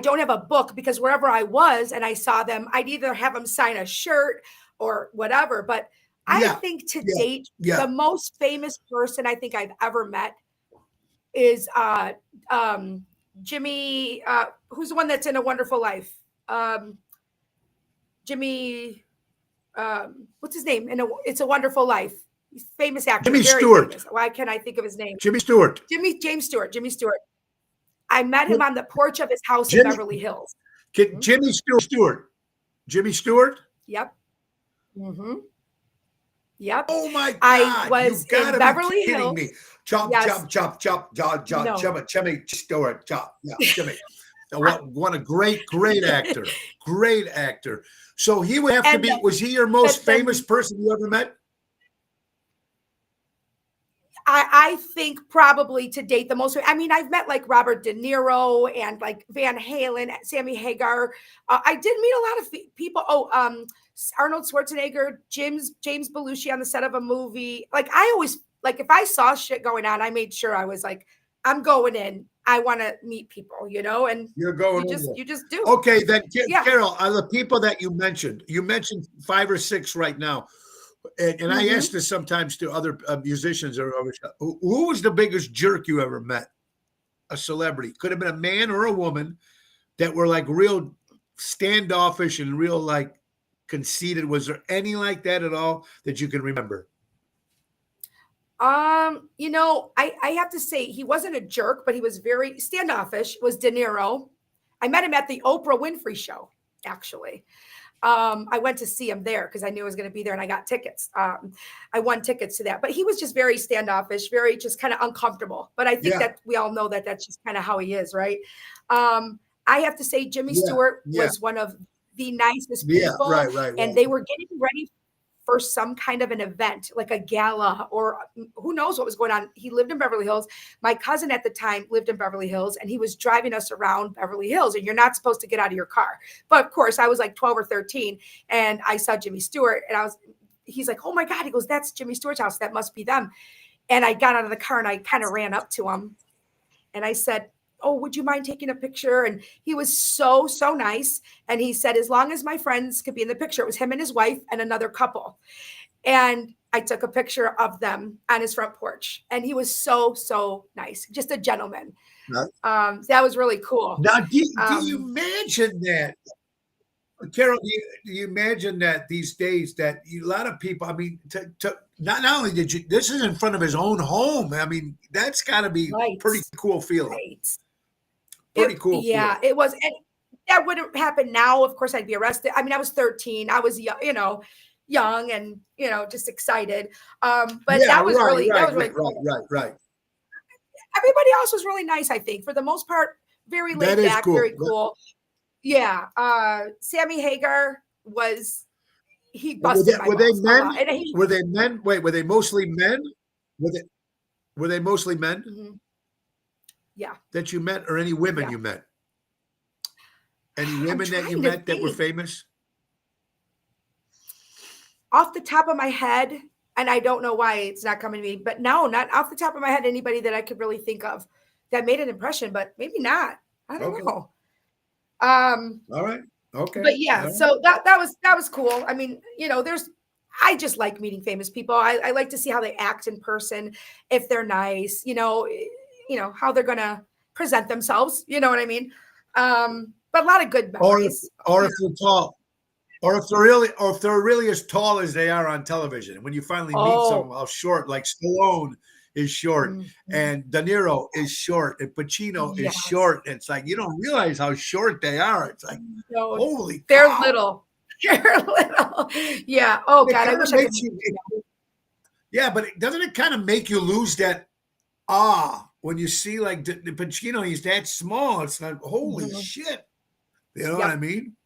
don't have a book because wherever I was and I saw them, I'd either have them sign a shirt or whatever. But I
Yeah,
think to
yeah,
date,
yeah.
the most famous person I think I've ever met is Jimmy, who's the one that's in A Wonderful Life? Jimmy, what's his name? It's A Wonderful Life. He's a famous actor,
Jimmy
very
Stewart.
famous. Why can't I think of his name?
Jimmy Stewart.
James Stewart. Jimmy Stewart. I met him on the porch of his house in
Jimmy,
Beverly Hills.
Jimmy Stewart. Jimmy Stewart.
Yep. Mm-hmm. Yep.
Oh my God!
I was
You gotta
in Beverly
be kidding
Hills.
me! Chop,
Yes.
chop, chop, chop, chop,
No.
chop, Jimmy Stewart, chop, yeah, Jimmy. What a great actor, great actor. So he would have to be. Was he your most famous person you ever met?
I think probably to date the most. I mean, I've met like Robert De Niro and like Van Halen, Sammy Hagar. I did meet a lot of people. Oh, Arnold Schwarzenegger, James Belushi on the set of a movie. Like I always like if I saw shit going on, I made sure I was like, I'm going in. I want to meet people, you know, and
you're going.
You just do.
Okay, then,
yeah.
Carol, the people that you mentioned 5 or 6 right now. And I ask this sometimes to other musicians or who was the biggest jerk you ever met? A celebrity. Could have been a man or a woman that were like real standoffish and real like conceited. Was there any like that at all that you can remember?
You know, I have to say he wasn't a jerk, but he was very standoffish. Was De Niro. I met him at the Oprah Winfrey show, actually. I went to see him there because I knew I was going to be there and I got tickets. I won tickets to that, but he was just very standoffish, very just kind of uncomfortable. But I think that we all know that that's just kind of how he is, right? I have to say Jimmy Stewart was one of the nicest people.
Right.
And they were getting ready for some kind of an event, like a gala or who knows what was going on. He lived in Beverly Hills. My cousin at the time lived in Beverly Hills and he was driving us around Beverly Hills and you're not supposed to get out of your car. But of course I was like 12 or 13 and I saw Jimmy Stewart and he's like, oh my God, he goes, that's Jimmy Stewart's house. That must be them. And I got out of the car and I kind of ran up to him and I said, oh, would you mind taking a picture? And he was so nice. And he said, as long as my friends could be in the picture, it was him and his wife and another couple. And I took a picture of them on his front porch. And he was so nice. Just a gentleman. That was really cool.
Now, do you imagine that? Carol, do you imagine that these days that a lot of people, I mean, not only did you, this is in front of his own home. I mean, that's got to be pretty cool feeling.
Right.
Pretty cool.
Yeah, it was. And that wouldn't happen now. Of course, I'd be arrested. I mean, I was 13. I was, young and, just excited. But that was really cool.
Right.
Everybody else was really nice, I think. For the most part, very laid back, cool. Very cool. Yeah. Sammy Hagar he busted my balls.
Were they men? Were they men? Wait, were they mostly men? Were they mostly men?
Mm-hmm. Yeah.
That you met, or any women you met? Any women that you met that were famous?
Off the top of my head, and I don't know why it's not coming to me, but no, not off the top of my head, anybody that I could really think of that made an impression, but maybe not. I don't know.
All right. Okay.
But yeah, so that was cool. I mean, I just like meeting famous people. I like to see how they act in person, if they're nice, how they're gonna present themselves. You know what I mean? But a lot of good memories.
Or if they're tall, or if they're really as tall as they are on television. When you finally meet someone how short, like Stallone is short, and De Niro is short, and Pacino is short. It's like you don't realize how short they are. It's like holy cow.
They're little. They're little. Yeah. Oh God, I wish I could.
Yeah, but doesn't it kind of make you lose that when you see like the Pacino, he's that small. It's like holy shit. You know what I mean?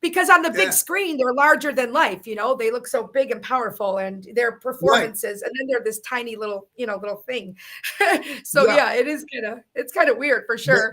because on the big screen, they're larger than life. They look so big and powerful, and their performances, and then they're this tiny little, little thing. So it's kind of weird for sure.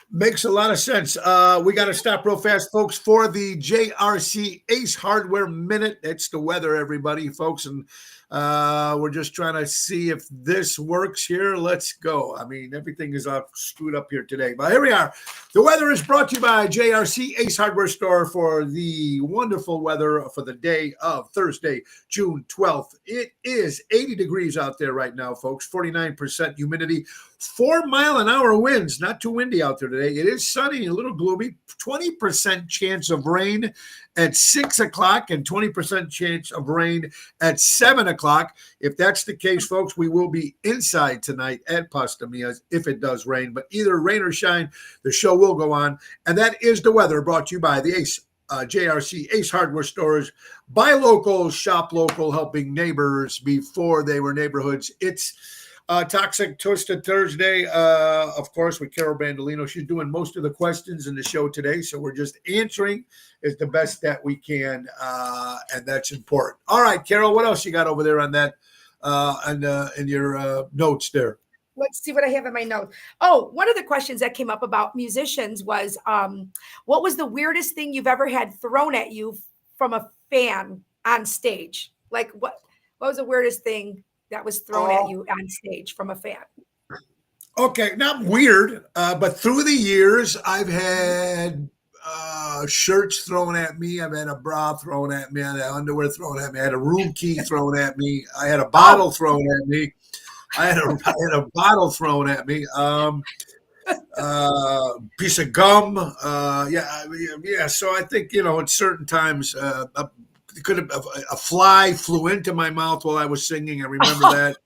Makes a lot of sense. We got to stop real fast, folks, for the JRC Ace Hardware Minute. It's the weather, everybody, folks. And we're just trying to see if this works here. Let's go. I mean, everything is screwed up here today. But here we are. The weather is brought to you by JRC Ace Hardware Store for the wonderful weather for the day of Thursday, June 12th. It is 80 degrees out there right now, folks. 49% humidity. 4-mile-an-hour winds, not too windy out there today. It is sunny, a little gloomy. 20% chance of rain at 6 o'clock and 20% chance of rain at 7 o'clock. If that's the case, folks, we will be inside tonight at Pasta Mia's if it does rain. But either rain or shine, the show will go on. And that is the weather brought to you by the Ace JRC Ace Hardware Stores. Buy local, shop local, helping neighbors before they were neighborhoods. It's Toxic Twisted Thursday, of course, with Carol Bandolino. She's doing most of the questions in the show today, so we're just answering as the best that we can, and that's important. All right, Carol, what else you got over there on that, in your notes there?
Let's see what I have in my notes. Oh, one of the questions that came up about musicians was, what was the weirdest thing you've ever had thrown at you from a fan on stage? Like, what was the weirdest thing that was thrown at you on stage from a fan?
Okay, not weird, but through the years, I've had shirts thrown at me. I've had a bra thrown at me. I had underwear thrown at me. I had a room key thrown at me. I had a bottle thrown at me. I had a bottle thrown at me. Piece of gum. Yeah. So I think, at certain times, a fly flew into my mouth while I was singing. I remember that.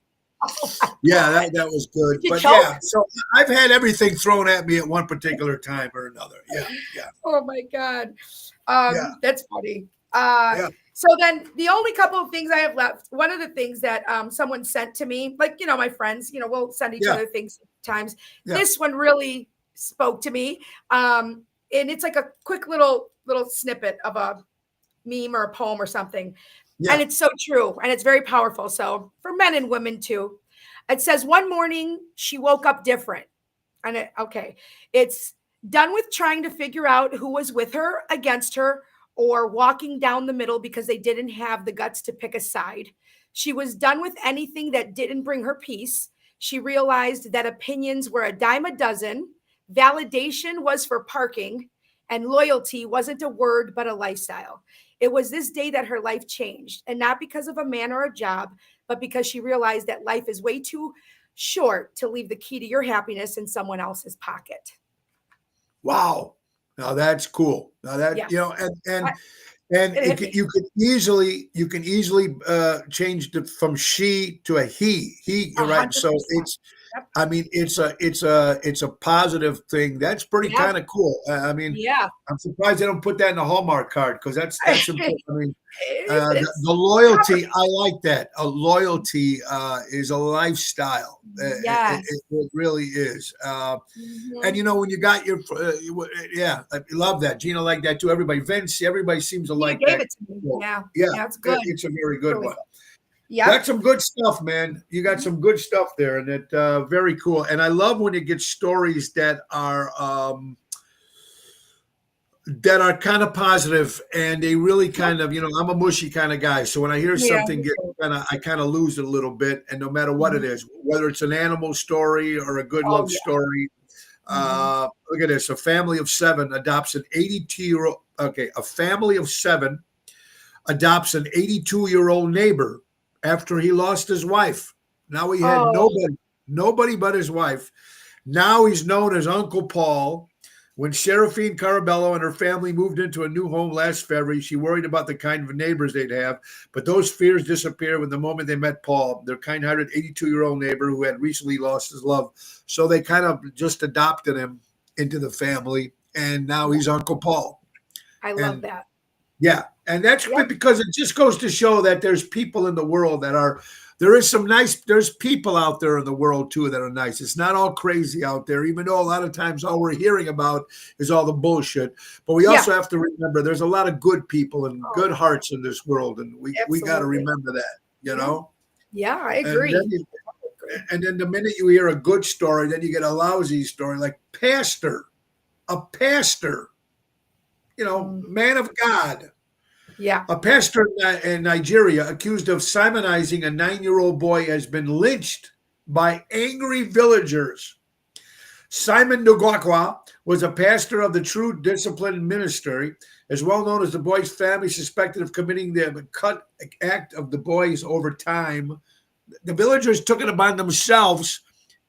Yeah, that was good. But yeah, so I've had everything thrown at me at one particular time or another. Yeah.
Oh my God. That's funny. So then the only couple of things I have left, one of the things that someone sent to me, like, my friends, we'll send each other things sometimes. Yeah. This one really spoke to me. And it's like a quick little snippet of a meme or a poem or something. Yeah. And it's so true. And it's very powerful. So for men and women too, it says, one morning she woke up different. And it's done with trying to figure out who was with her, against her, or walking down the middle because they didn't have the guts to pick a side. She was done with anything that didn't bring her peace. She realized that opinions were a dime a dozen. Validation was for parking, and loyalty wasn't a word, but a lifestyle. It was this day that her life changed, and not because of a man or a job, but because she realized that life is way too short to leave the key to your happiness in someone else's pocket.
Wow. Now that's cool. Now that, you can easily change from she to a he, right? So it's a positive thing. That's pretty kind of cool. I'm surprised they don't put that in a Hallmark card, because that's important. I mean, the loyalty, I like that. A loyalty is a lifestyle. Yes. It really is. And when you got your, I love that. Gina liked that too. Everybody, Vince, everybody seems to like that.
Gave it to me. Yeah, it's good.
It's a very good one.
Yeah,
that's some good stuff, man. You got some good stuff there, and it very cool. And I love when you get stories that are kind of positive, and they really kind of, I'm a mushy kind of guy. So when I hear something I kind of lose it a little bit. And no matter what it is, whether it's an animal story or a good love story, look at this. A family of 7 adopts an 82-year-old. Okay, a family of 7 adopts an 82-year-old neighbor after he lost his wife. Now he had nobody but his wife. Now he's known as Uncle Paul. When Seraphine Carabello and her family moved into a new home last February, she worried about the kind of neighbors they'd have, but those fears disappeared with the moment they met Paul, their kind-hearted 82-year-old neighbor who had recently lost his love. So they kind of just adopted him into the family, and now he's Uncle Paul.
I love that.
Yeah, and that's good, because it just goes to show that there's people in the world that are there's people out there in the world too that are nice. It's not all crazy out there, even though a lot of times all we're hearing about is all the bullshit. But we also have to remember there's a lot of good people and good hearts in this world. And we got to remember that, you know?
Yeah, I agree.
And then the minute you hear a good story, then you get a lousy story, like a pastor, you know, man of God.
Yeah.
A pastor in Nigeria accused of Simonizing a 9-year-old boy has been lynched by angry villagers. Simon Ndugwakwa was a pastor of the True Discipline Ministry, as well known as the boy's family suspected of committing the cut act of the boys over time. The villagers took it upon themselves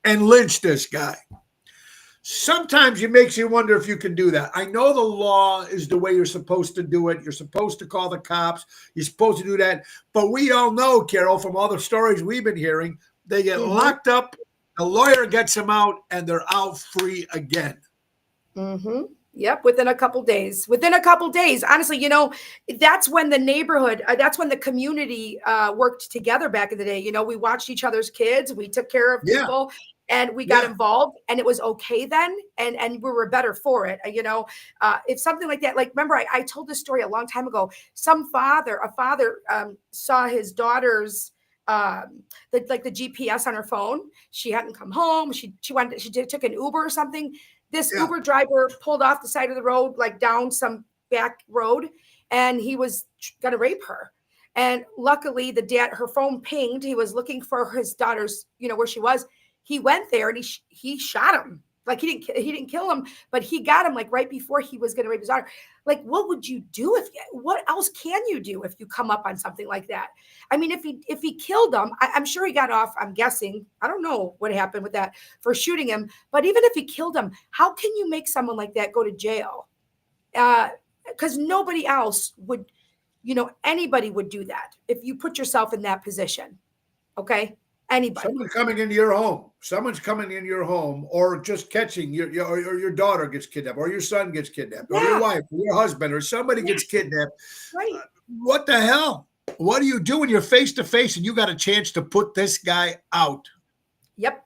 and lynched this guy. Sometimes it makes you wonder if you can do that. I know the law is the way you're supposed to do it. You're supposed to call the cops. You're supposed to do that. But we all know, Carol, from all the stories we've been hearing, they get locked up, a lawyer gets them out, and they're out free again.
Yep, within a couple days. Honestly, you know, that's when the neighborhood, that's when the community worked together back in the day. You know, we watched each other's kids. We took care of people. And we got involved, and it was okay then, and we were better for it. You know, if something like that, like remember, I told this story a long time ago. A father saw his daughter's the GPS on her phone. She hadn't come home. She took an Uber or something. This Uber driver pulled off the side of the road, like down some back road, and he was gonna rape her. And luckily, her phone pinged. He was looking for his daughter's, you know, where she was. He went there and he shot him. Like he didn't kill him, but he got him like right before he was going to rape his daughter. Like, what would you do what else can you do if you come up on something like that? I mean, if he killed him, I'm sure he got off. I'm guessing. I don't know what happened with that for shooting him. But even if he killed him, how can you make someone like that go to jail? Because nobody else would, you know, anybody would do that if you put yourself in that position. Okay. Anybody.
Someone's coming into your home, or just catching your daughter gets kidnapped, or your son gets kidnapped, or your wife, or your husband, or somebody gets kidnapped.
Right.
What the hell? What do you do when you're face to face and you got a chance to put this guy out?
Yep.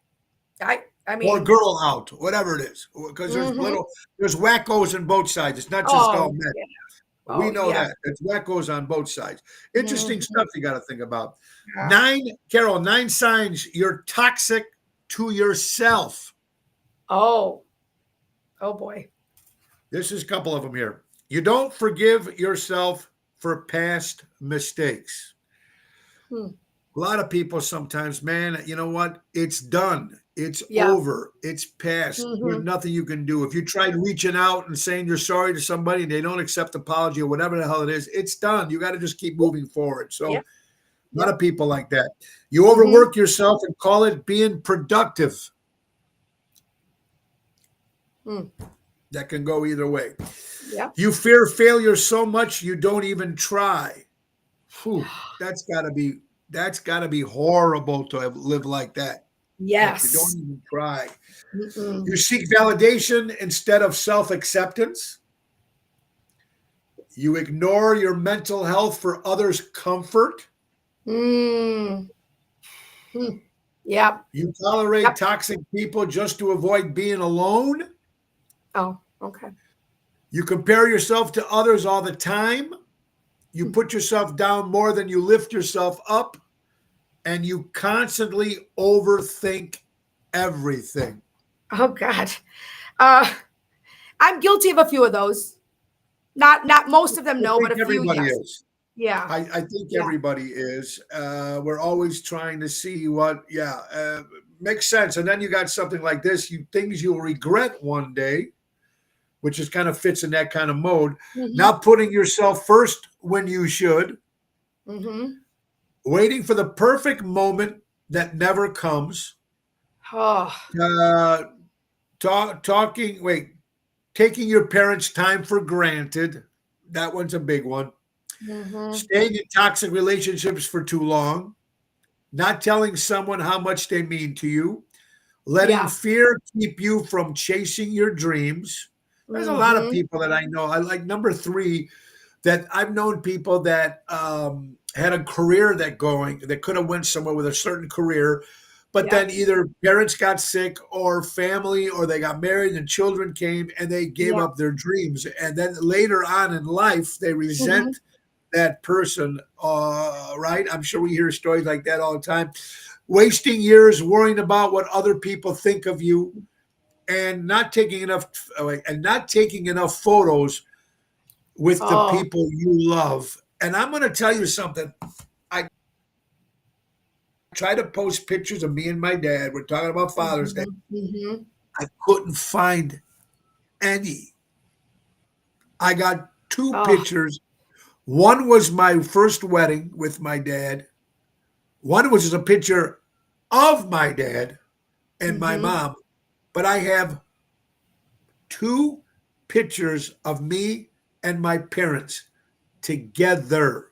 I mean,
or girl out, whatever it is, because there's wackos on both sides. It's not just all men. Yeah. We know that. It's wackos on both sides. Interesting stuff you got to think about. Yeah. 9 signs you're toxic to yourself.
Oh boy.
This is a couple of them here. You don't forgive yourself for past mistakes. A lot of people sometimes, man, you know what? It's done. It's over. It's past. There's nothing you can do. If you tried reaching out and saying you're sorry to somebody and they don't accept apology or whatever the hell it is, it's done. You got to just keep moving forward. So a lot of people like that. You overwork yourself and call it being productive. That can go either way.
Yeah.
You fear failure so much you don't even try. Whew, that's got to be horrible to have lived like that.
Yes.
You don't even try. You seek validation instead of self-acceptance. You ignore your mental health for others' comfort.
Yeah.
You tolerate toxic people just to avoid being alone.
Oh, okay.
You compare yourself to others all the time. You put yourself down more than you lift yourself up. And you constantly overthink everything.
Oh God. I'm guilty of a few of those. Not most of them, no, but a few, yes.
Is.
Yeah.
I think everybody is. We're always trying to see what, makes sense. And then you got something like this, things you'll regret one day, which is kind of fits in that kind of mode. Not putting yourself first when you should. Waiting for the perfect moment that never comes. Taking your parents' time for granted. That one's a big one. Staying in toxic relationships for too long. Not telling someone how much they mean to you. Letting fear keep you from chasing your dreams. There's a lot of people that I know. I like number 3, that I've known people that had a career that could have went somewhere with a certain career, but
Yeah.
then either parents got sick or family, or they got married and children came and they gave
Yeah.
up their dreams. And then later on in life, they resent that person, right? I'm sure we hear stories like that all the time. Wasting years worrying about what other people think of you, and not taking enough photos with the
Oh.
people you love. And I'm going to tell you something. I try to post pictures of me and my dad. We're talking about Father's Day.
Mhm.
I couldn't find any. I got two
Oh.
pictures. One was my first wedding with my dad. One was just a picture of my dad and my mom. But I have two pictures of me and my parents together.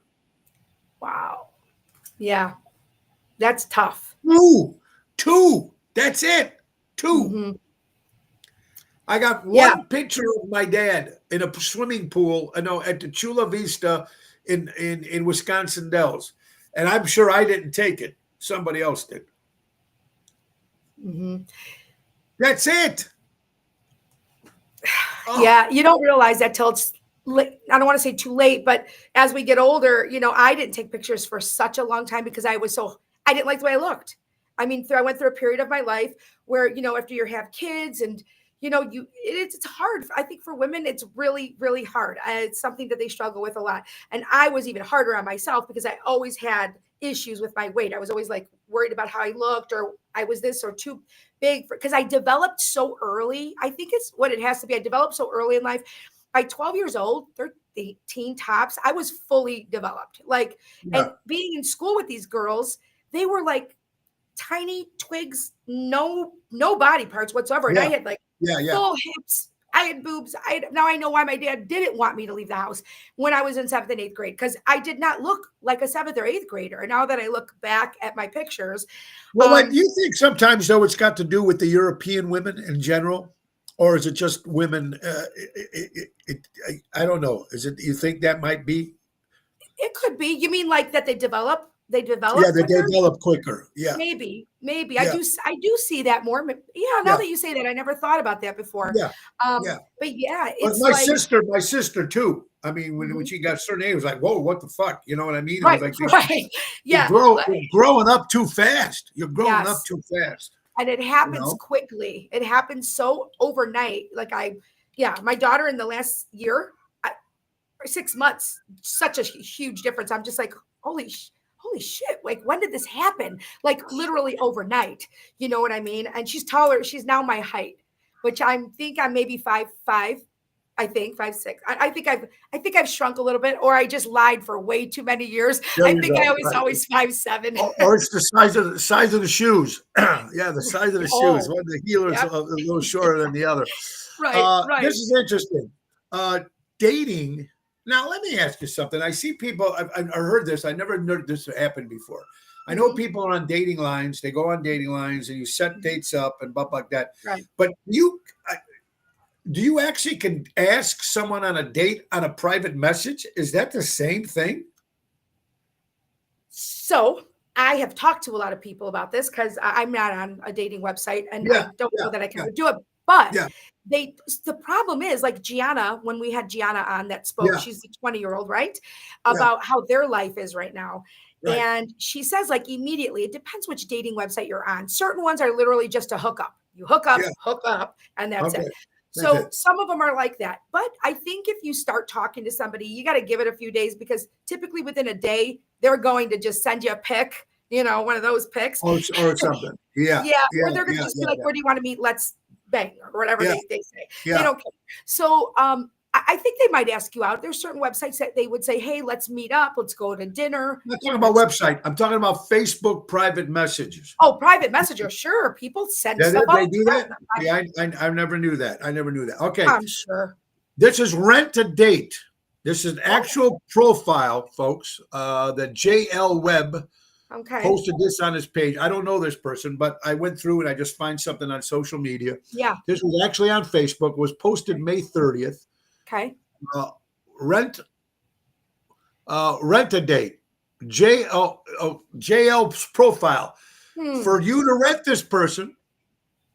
Wow. Yeah. That's tough.
Two. That's it. Two.
Mhm.
I got
Yeah.
one picture of my dad in a swimming pool, at the Chula Vista in Wisconsin Dells. And I'm sure I didn't take it. Somebody else did.
Mhm.
That's it. Oh,
Yeah, you don't realize that till it's late. I don't want to say too late, but as we get older, I didn't take pictures for such a long time because I didn't like the way I looked. I mean, I went through a period of my life where, after you have kids and, it's hard. I think for women, it's really, really hard. It's something that they struggle with a lot. And I was even harder on myself because I always had issues with my weight. I was always like worried about how I looked, or I was this or too big, because I developed so early. I think it's what it has to be. I developed so early in life. By 12 years old, 18 tops, I was fully developed. Like,
yeah.
and being in school with these girls, they were like tiny twigs, no body parts whatsoever. And I had like full hips. I had boobs. Now I know why my dad didn't want me to leave the house when I was in 7th and 8th grade, because I did not look like a 7th or 8th grader. And now that I look back at my pictures.
Well, do you think sometimes, though, it's got to do with the European women in general? Or is it just women? I don't know. Is it? You think that might be?
It could be. You mean like that they develop? They develop.
Yeah, they
quicker?
develop quicker. Yeah,
maybe.
Yeah.
I do see that more. Yeah. Now that you say that, I never thought about that before.
Yeah.
But yeah,
But
it's
my sister too. I mean, when she got a certain age, it was like, whoa, what the fuck? You know what I mean? It
right,
was like,
right. Yeah.
you're growing up too fast. You're growing up
Yes.
too fast.
And it happens quickly. It happens so overnight. Like my daughter in the last year, 6 months, such a huge difference. I'm just like, holy shit. Like, when did this happen? Like, literally overnight. You know what I mean? And she's taller. She's now my height, which I'm maybe 5'5". I think 5'6". I think I've shrunk a little bit, or I just lied for way too many years. I think I was always 5'7".
Or it's the size of the shoes. Yeah, the size of the shoes. One of the heel is a little shorter than the other.
Right.
This is interesting. Dating. Now, let me ask you something. I see people. I've heard this. I never knew this happened before. I know people are on dating lines. They go on dating lines, and you set dates up and stuff like that.
Right.
But do you actually can ask someone on a date on a private message? Is that the same thing?
So I have talked to a lot of people about this because I'm not on a dating website, and I don't know that I can do it. But the problem is, like Gianna, when we had Gianna on that spoke, she's a 20-year-old, right? About how their life is right now. Right. And she says, like, immediately, it depends which dating website you're on. Certain ones are literally just a hookup. You hook up, and that's it. So some of them are like that. But I think if you start talking to somebody, you got to give it a few days, because typically within a day, they're going to just send you a pic, one of those pics.
Or something. Yeah.
Or they're going to just be like, where do you want to meet? Let's bang, or whatever they say.
Yeah.
They don't care. So I think they might ask you out. There's certain websites that they would say, hey, let's meet up. Let's go to dinner.
I'm not talking about website. I'm talking about Facebook private messages.
Oh, private messenger. Sure. People send stuff out.
They do that? Yeah, I never knew that. Okay.
I'm sure.
This is Rent a Date. This is an actual profile, folks, that JL Webb posted this on his page. I don't know this person, but I went through and I just find something on social media.
Yeah.
This was actually on Facebook, was posted May 30th.
Okay.
Rent a Date. JL's profile
Hmm.
for you to rent this person.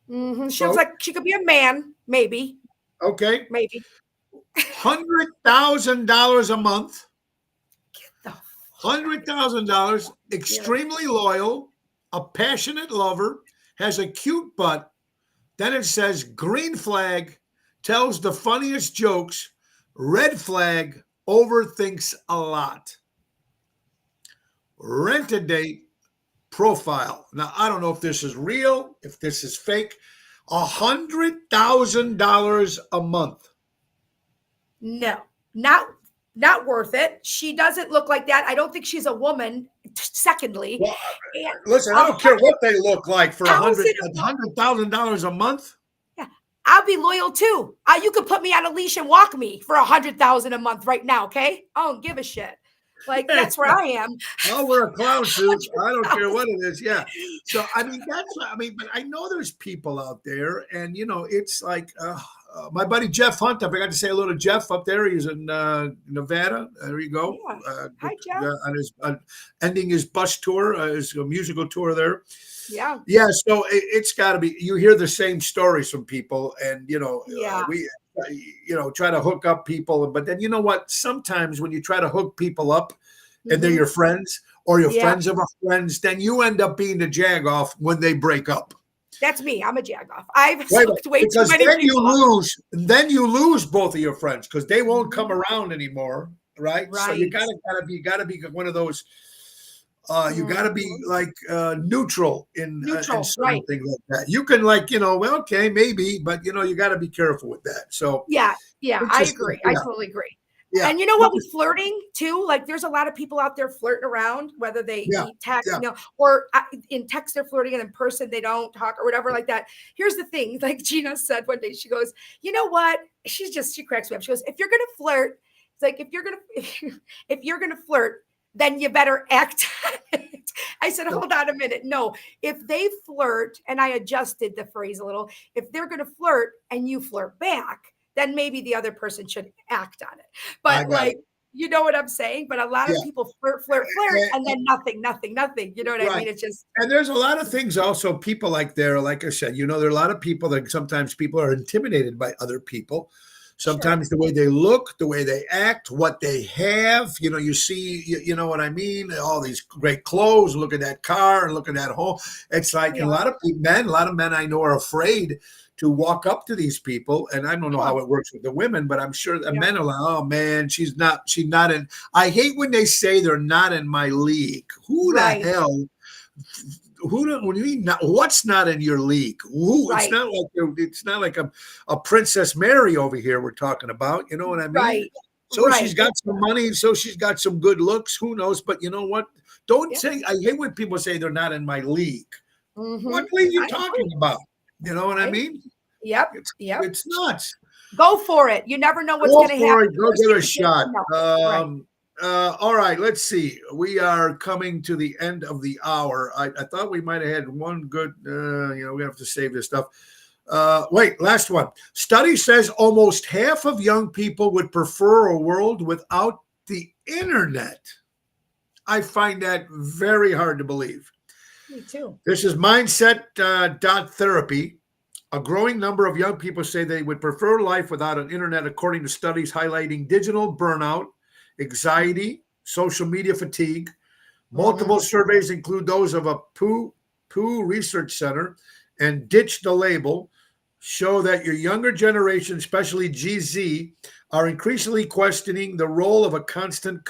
She looks like she could be a man, maybe.
Okay.
Maybe.
$100,000 a month.
The
$100,000. Extremely loyal, a passionate lover, has a cute butt. Then it says green flag, tells the funniest jokes. Red flag, overthinks a lot. Rent a date profile. Now, I don't know if this is real, if this is fake. $100,000 a month.
No, not worth it. She doesn't look like that. I don't think she's a woman. Secondly,
well, listen, I don't care what they look like for $100,000 a month.
Yeah, I'll be loyal too. You could put me on a leash and walk me for $100,000 a month right now. Okay, I don't give a shit. Like that's where I am.
I'll wear a clown suit. I don't care what it is. Yeah. So I mean, but I know there's people out there, and it's like my buddy Jeff Hunt. I forgot to say hello to Jeff up there. He's in Nevada. There you go.
Yeah. Hi, Jeff.
On his ending his bus tour, his musical tour there.
Yeah.
Yeah. So it's got to be. You hear the same stories from people, and we. Try to hook up people. But then you know what? Sometimes when you try to hook people up and they're your friends or your friends of our friends, then you end up being the jagoff when they break up.
That's me. I'm a jagoff. I've hooked way too many
people. Then you lose both of your friends because they won't come around anymore. Right. So you gotta be one of those. You got to be like neutral in something like that. You can okay, maybe, but you got to be careful with that. So
yeah, I agree. I totally agree. Yeah. And you know what, with flirting too, like there's a lot of people out there flirting around, whether they text, or in text they're flirting and in person they don't talk or whatever like that. Here's the thing, like Gina said one day, she goes, you know what? She cracks me up. She goes, if you're gonna flirt, it's like if you're gonna flirt, then you better act on it. I said, hold on a minute. No, if they flirt, and I adjusted the phrase a little, if they're going to flirt and you flirt back, then maybe the other person should act on it. But you know what I'm saying? But a lot of people flirt, and then nothing. You know what I mean? It's just.
And there's a lot of things also, people like I said, there are a lot of people that sometimes people are intimidated by other people. Sometimes the way they look, the way they act, what they have, you see, you know what I mean? All these great clothes, look at that car and look at that home. It's like a lot of men I know are afraid to walk up to these people. And I don't know how it works with the women, but I'm sure the men are like, oh man, she's not in. I hate when they say they're not in my league. Who the hell? What do you mean? What's not in your league? It's not like a Princess Mary over here we're talking about. You know what I mean?
Right.
So she's got some money. So she's got some good looks. Who knows? But you know what? Don't say. I hate when people say they're not in my league. What league are you talking about? You know what I mean?
Yep.
It's nuts.
Go for it. You never know what's going to happen.
Go give it a shot. All right, let's see. We are coming to the end of the hour. I thought we might have had one good, we have to save this stuff. Wait, last one. Study says almost half of young people would prefer a world without the internet. I find that very hard to believe.
Me too.
This is mindset.therapy. A growing number of young people say they would prefer life without an internet, according to studies highlighting digital burnout, anxiety, social media fatigue. Multiple surveys include those of a Pew Research Center and Ditch the Label show that your younger generation, especially GZ, are increasingly questioning the role of a constant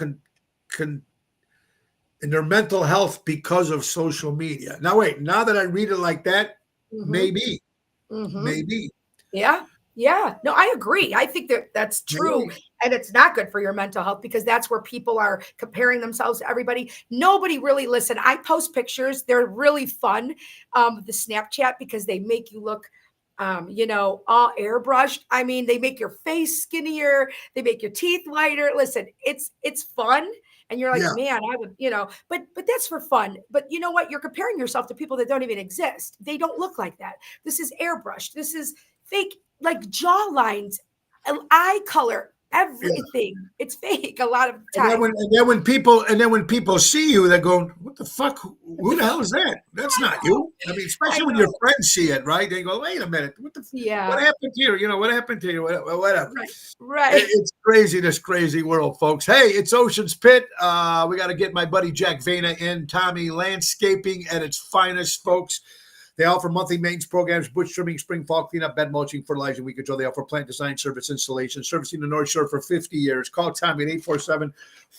in their mental health because of social media. Now, wait, now that I read it like that, maybe.
Yeah. No, I agree. I think that's true. Maybe. And it's not good for your mental health because that's where people are comparing themselves to everybody. Nobody really listen. I post pictures. They're really fun. The Snapchat, because they make you look, all airbrushed. I mean, they make your face skinnier. They make your teeth whiter. Listen, it's fun. And you're like, man, I would, but that's for fun. But you know what? You're comparing yourself to people that don't even exist. They don't look like that. This is airbrushed. This is fake, like jaw lines, eye color. everything. Yeah. It's fake a lot of the time.
And then when people see you, they're going, "What the fuck? Who the hell is that? That's not you." I mean, especially when your friends see it, right? They go, "Wait a minute, what happened to you? You know, what happened to you? Whatever."
Right.
It's crazy, this crazy world, folks. Hey, it's Ocean's Pit. We got to get my buddy Jack Vena in. Tommy Landscaping at its finest, folks. They offer monthly maintenance programs, bush trimming, spring, fall cleanup, bed mulching, fertilizing, weed control. They offer plant design, service, installation, servicing the North Shore for 50 years. Call Tommy at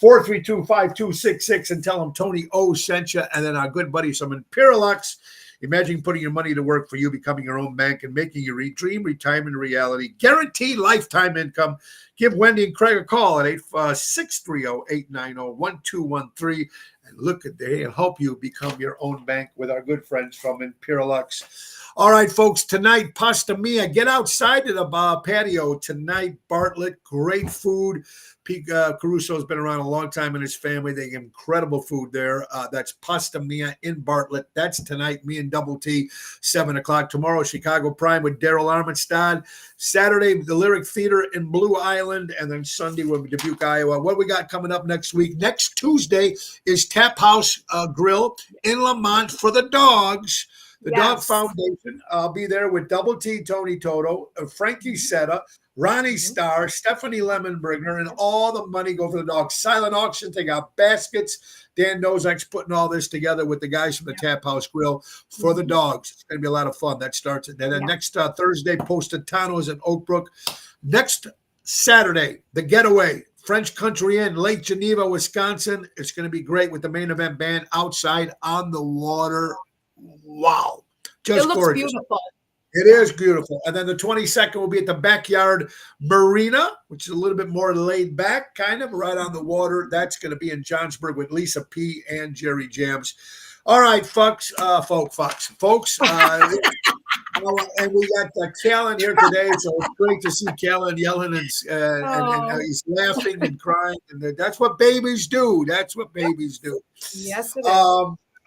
847-432-5266 and tell them Tony O sent you. And then our good buddy, some Imperialux. Imagine putting your money to work for you, becoming your own bank, and making your dream retirement a reality. Guaranteed lifetime income. Give Wendy and Craig a call at 630-890-1213. And look at they'll help you become your own bank with our good friends from Imperialux. All right, folks, tonight, Pasta Mia. Get outside to the patio tonight. Bartlett, great food. Pete Caruso has been around a long time in his family. They have incredible food there. That's Pasta Mia in Bartlett. That's tonight, me and Double T, 7 o'clock. Tomorrow, Chicago Prime with Daryl Armenstad. Saturday, the Lyric Theater in Blue Island. And then Sunday, we're in Dubuque, Iowa. What we got coming up next week? Next Tuesday is Tap House Grill in Lamont for the dogs. The Dog Foundation. I'll be there with Double T, Tony Toto, Frankie Setta, Ronnie Starr, Stephanie Lemonbringer, and all the money go for the dogs. Silent auction. They got baskets. Dan Nozak's putting all this together with the guys from the Tap House Grill for the dogs. It's going to be a lot of fun. That starts at then next Thursday, Positano's in Oak Brook. Next Saturday, the Getaway. French Country Inn, Lake Geneva, Wisconsin. It's going to be great with the main event band outside on the water. Wow. Just
it looks
gorgeous.
Beautiful.
It is beautiful. And then the 22nd will be at the Backyard Marina, which is a little bit more laid back, kind of right on the water. That's going to be in Johnsburg with Lisa P. and Jerry Jams. All right, folks. And we got Callan here today, so it's great to see Callan yelling and he's laughing and crying. And that's what babies do. That's what babies do.
Yes, it is.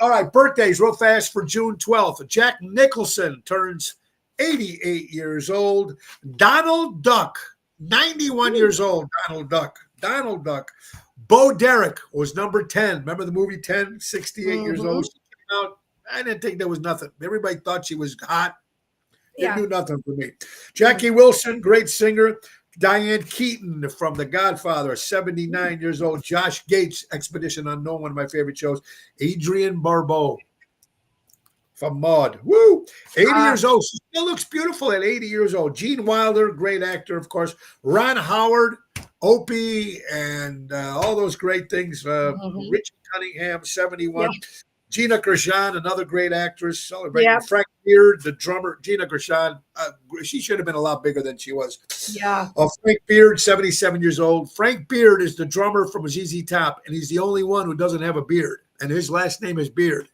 All right, birthdays real fast for June 12th. Jack Nicholson turns 88 years old. Donald Duck, 91 years old. Donald Duck. Bo Derek was number 10. Remember the movie 10? 68 years old. She came out. I didn't think there was nothing. Everybody thought she was hot. Didn't do nothing for me. Jackie Wilson, great singer. Diane Keaton from The Godfather, 79 years old. Josh Gates, Expedition Unknown, one of my favorite shows. Adrienne Barbeau from Maude. Woo! 80 years old. She still looks beautiful at 80 years old. Gene Wilder, great actor, of course. Ron Howard, Opie, and all those great things. Richie Cunningham, 71. Yeah. Gina Gershon, another great actress, celebrating. Yeah. Frank Beard, the drummer. Gina Gershon, she should have been a lot bigger than she was.
Yeah.
Frank Beard, 77 years old. Frank Beard is the drummer from ZZ Top, and he's the only one who doesn't have a beard, and his last name is Beard.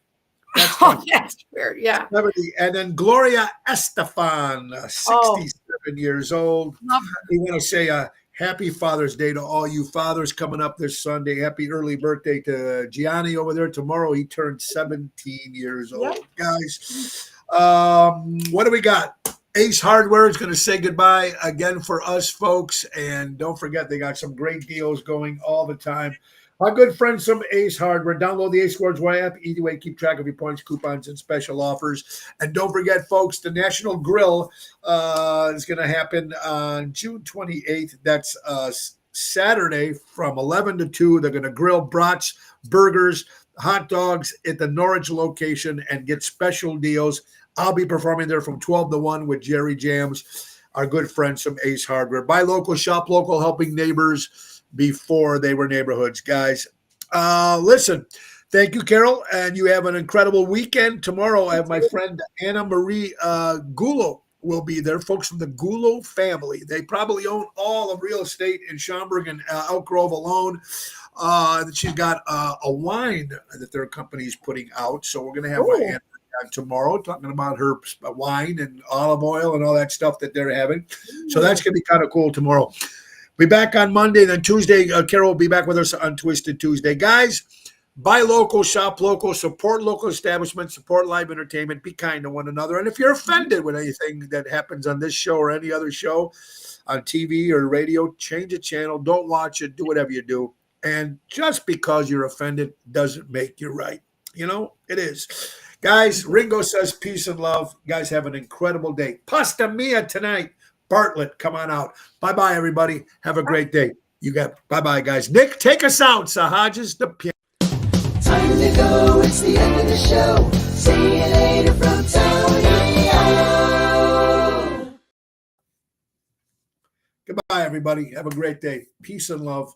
That's weird. Yeah.
70. And then Gloria Estefan, 67 years old.
Love her.
We want to say happy Father's Day to all you fathers coming up this Sunday. Happy early birthday to Gianni over there. Tomorrow he turned 17 years old. Yep. Guys, what do we got? Ace Hardware is going to say goodbye again for us, folks. And don't forget, they got some great deals going all the time. Our good friends from Ace Hardware. Download the Ace Hardware app. Either way, keep track of your points, coupons, and special offers. And don't forget, folks, the National Grill is going to happen on June 28th. That's Saturday from 11 to 2. They're going to grill brats, burgers, hot dogs at the Norwich location and get special deals. I'll be performing there from 12 to 1 with Jerry Jams, our good friends from Ace Hardware. Buy local, shop local, helping neighbors before they were neighborhoods, guys. Listen, thank you, Carol, and you have an incredible weekend. Tomorrow, I have my friend Anna Marie Gulo will be there. Folks from the Gulo family. They probably own all of real estate in Schaumburg and Elk Grove alone. She's got a wine that their company is putting out, so we're going to have Anna tomorrow talking about her wine and olive oil and all that stuff that they're having. So that's going to be kind of cool tomorrow. Be back on Monday, then Tuesday. Carol will be back with us on Twisted Tuesday. Guys, buy local, shop local, support local establishments, support live entertainment, be kind to one another. And if you're offended with anything that happens on this show or any other show on TV or radio, change the channel. Don't watch it. Do whatever you do. And just because you're offended doesn't make you right. You know, it is. Guys, Ringo says peace and love. Guys, have an incredible day. Pasta Mia tonight. Bartlett, come on out. Bye-bye, everybody. Have a great day. You got bye-bye, guys. Nick, take us out. Sahajas the piano.
Time to go, it's the end of the show. See you later from Tony O.
Goodbye, everybody. Have a great day. Peace and love.